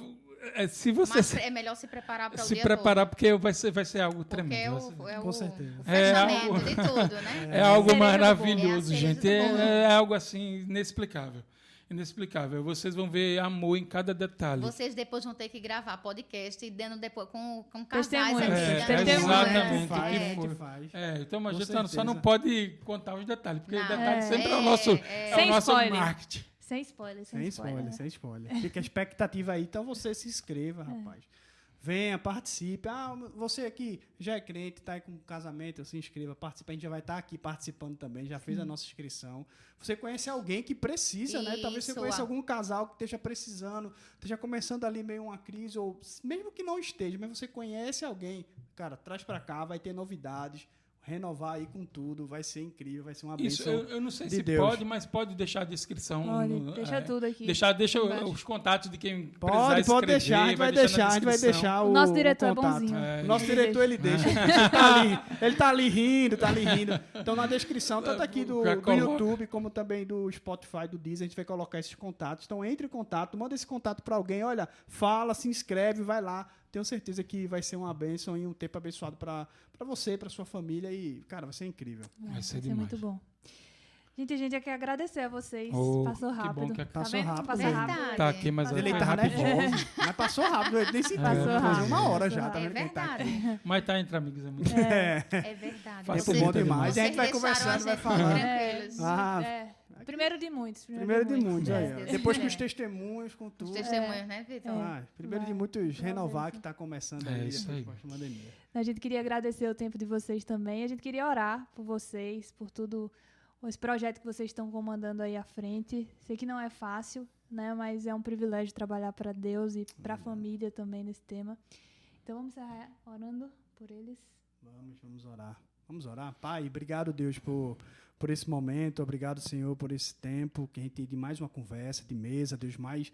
se você Mas é melhor se preparar para o dia todo. Se preparar, porque vai ser algo tremendo. Com certeza. O fechamento de tudo, né? É algo maravilhoso, é gente. É algo assim inexplicável. Inexplicável. Vocês vão ver amor em cada detalhe. Vocês depois vão ter que gravar podcast e dando depois com casais exatamente. Faz. Então, mas a gente só não pode contar os detalhes, porque o detalhe sempre é o nosso marketing. Sem spoiler. Sem spoiler. Fica a expectativa aí. Então, você se inscreva, rapaz. Venha, participe. Você aqui já é crente, está aí com casamento, se inscreva, participe. A gente já vai estar aqui participando também, já fez a nossa inscrição. Você conhece alguém que precisa, né? Talvez você conheça algum casal que esteja precisando, esteja começando ali meio uma crise, ou mesmo que não esteja, mas você conhece alguém, cara, traz para cá, vai ter novidades. renovar aí com tudo, vai ser incrível, vai ser uma Isso, bênção. eu não sei de se Deus. pode, mas pode deixar a descrição. Olha, deixa tudo aqui. Deixa embaixo. os contatos de quem precisar Pode escrever. deixar, a gente vai deixar O nosso diretor é contato. bonzinho. O nosso diretor, ele deixa. Ele tá ali rindo. Então, na descrição, tanto aqui do YouTube, como também do Spotify, do Deezer, a gente vai colocar esses contatos. Então, entre em contato, manda esse contato para alguém. Olha, fala, se inscreve, vai lá. Tenho certeza que vai ser uma bênção e um tempo abençoado para você, para sua família. E, cara, vai ser incrível. Vai ser demais. Muito bom. Gente, a gente quer agradecer a vocês. Passou rápido. Que bom que passou rápido. Passou rápido. Tá aqui, mas Ele foi tava rapidinho. nervoso. Mas passou rápido. Ele nem se Passou rápido. uma hora já. Passou Tá É vendo quem tá aqui? verdade. Mas tá entre amigos, é muito É verdade. Faz Tempo bom demais. E a gente vai Vocês conversando, vai deixaram a gente falando. tranquilos. Primeiro de muitos. Primeiro de muitos. Aí, ó. Deus Depois com quiser. os testemunhos, com Os tudo. testemunhos, né, Vitor? Primeiro de muitos renovar que está começando aí isso aí. depois da pandemia. A gente queria agradecer o tempo de vocês também. A gente queria orar por vocês, por tudo, esse projeto que vocês estão comandando aí à frente. Sei que não é fácil, né? Mas é um privilégio trabalhar para Deus e para a família também nesse tema. Então vamos encerrar orando por eles. Vamos orar. Vamos orar. Pai, obrigado, Deus, por esse momento. Obrigado, Senhor, por esse tempo que a gente tem de mais uma conversa, de mesa, Deus, mais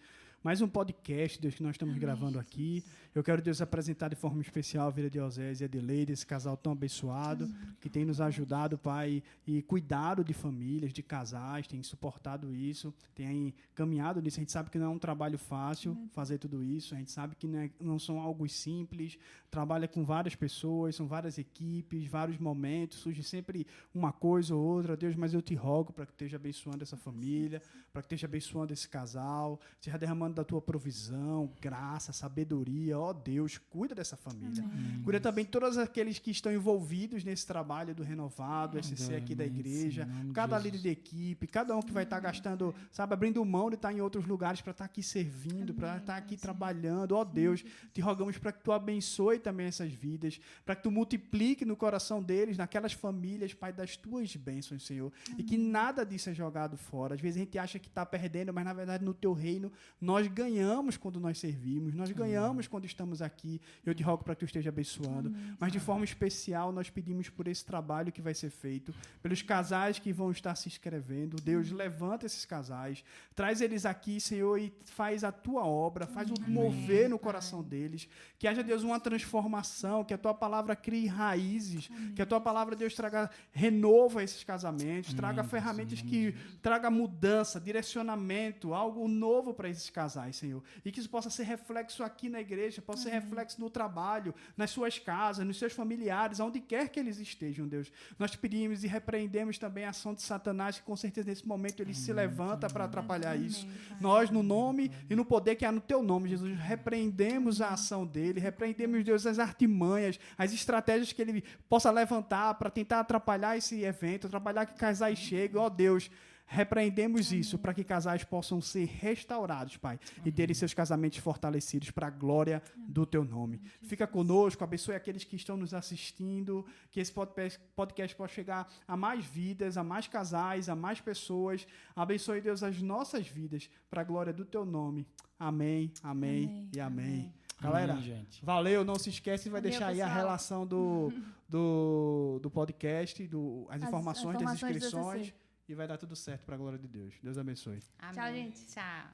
um podcast, Deus, que nós estamos gravando aqui. Eu quero, Deus, apresentar de forma especial a vida de Osés e Adelaide, esse casal tão abençoado, que tem nos ajudado, Pai, e cuidado de famílias, de casais, tem suportado isso, tem caminhado nisso. A gente sabe que não é um trabalho fácil fazer tudo isso, a gente sabe que não são algo simples, trabalha com várias pessoas, são várias equipes, vários momentos, surge sempre uma coisa ou outra, Deus, mas eu te rogo para que esteja abençoando essa família, para que esteja abençoando esse casal, esteja derramando da tua provisão, graça, sabedoria. Ó Deus, cuida dessa família. Cuida também de todos aqueles que estão envolvidos nesse trabalho do Renovado, SC aqui da igreja, cada líder de equipe, cada um que vai estar gastando, sabe, abrindo mão de estar em outros lugares para estar aqui servindo, para estar aqui trabalhando. Ó Deus, te rogamos para que tu abençoe também essas vidas, para que tu multiplique no coração deles, naquelas famílias, Pai, das tuas bênçãos, Senhor. E que nada disso é jogado fora. Às vezes a gente acha que está perdendo, mas na verdade no teu reino nós ganhamos quando nós servimos, nós ganhamos quando estamos aqui. Eu te rogo para que tu esteja abençoando. Mas de forma especial nós pedimos por esse trabalho que vai ser feito, pelos casais que vão estar se inscrevendo. Deus, levanta esses casais, traz eles aqui, Senhor, e faz a tua obra, faz o mover no coração deles. Que haja, Deus, uma transformação, que a tua palavra crie raízes, que a tua palavra, Deus, traga renovo a esses casamentos, traga ferramentas que traga mudança, direcionamento, algo novo para esses casais, Senhor. E que isso possa ser reflexo aqui na igreja, possa ser reflexo no trabalho, nas suas casas, nos seus familiares, aonde quer que eles estejam, Deus. Nós te pedimos e repreendemos também a ação de Satanás, que com certeza nesse momento ele se levanta para atrapalhar isso. Nós, no nome e no poder que há no teu nome, Jesus, repreendemos a ação dele, repreendemos, Deus, as artimanhas, as estratégias que ele possa levantar para tentar atrapalhar esse evento, atrapalhar que casais cheguem. Ó Deus, repreendemos isso para que casais possam ser restaurados, Pai, e terem seus casamentos fortalecidos para a glória do teu nome. Fica conosco, abençoe aqueles que estão nos assistindo, que esse podcast possa chegar a mais vidas, a mais casais, a mais pessoas. Abençoe, Deus, as nossas vidas para a glória do teu nome. Amém, amém e amém. Galera, gente. Valeu, não se esquece, vai Valeu, deixar aí a pessoal. relação do podcast, as informações das informações do inscrições, SC. e vai dar tudo certo para a glória de Deus. Deus abençoe. Amém. Tchau, gente. Tchau.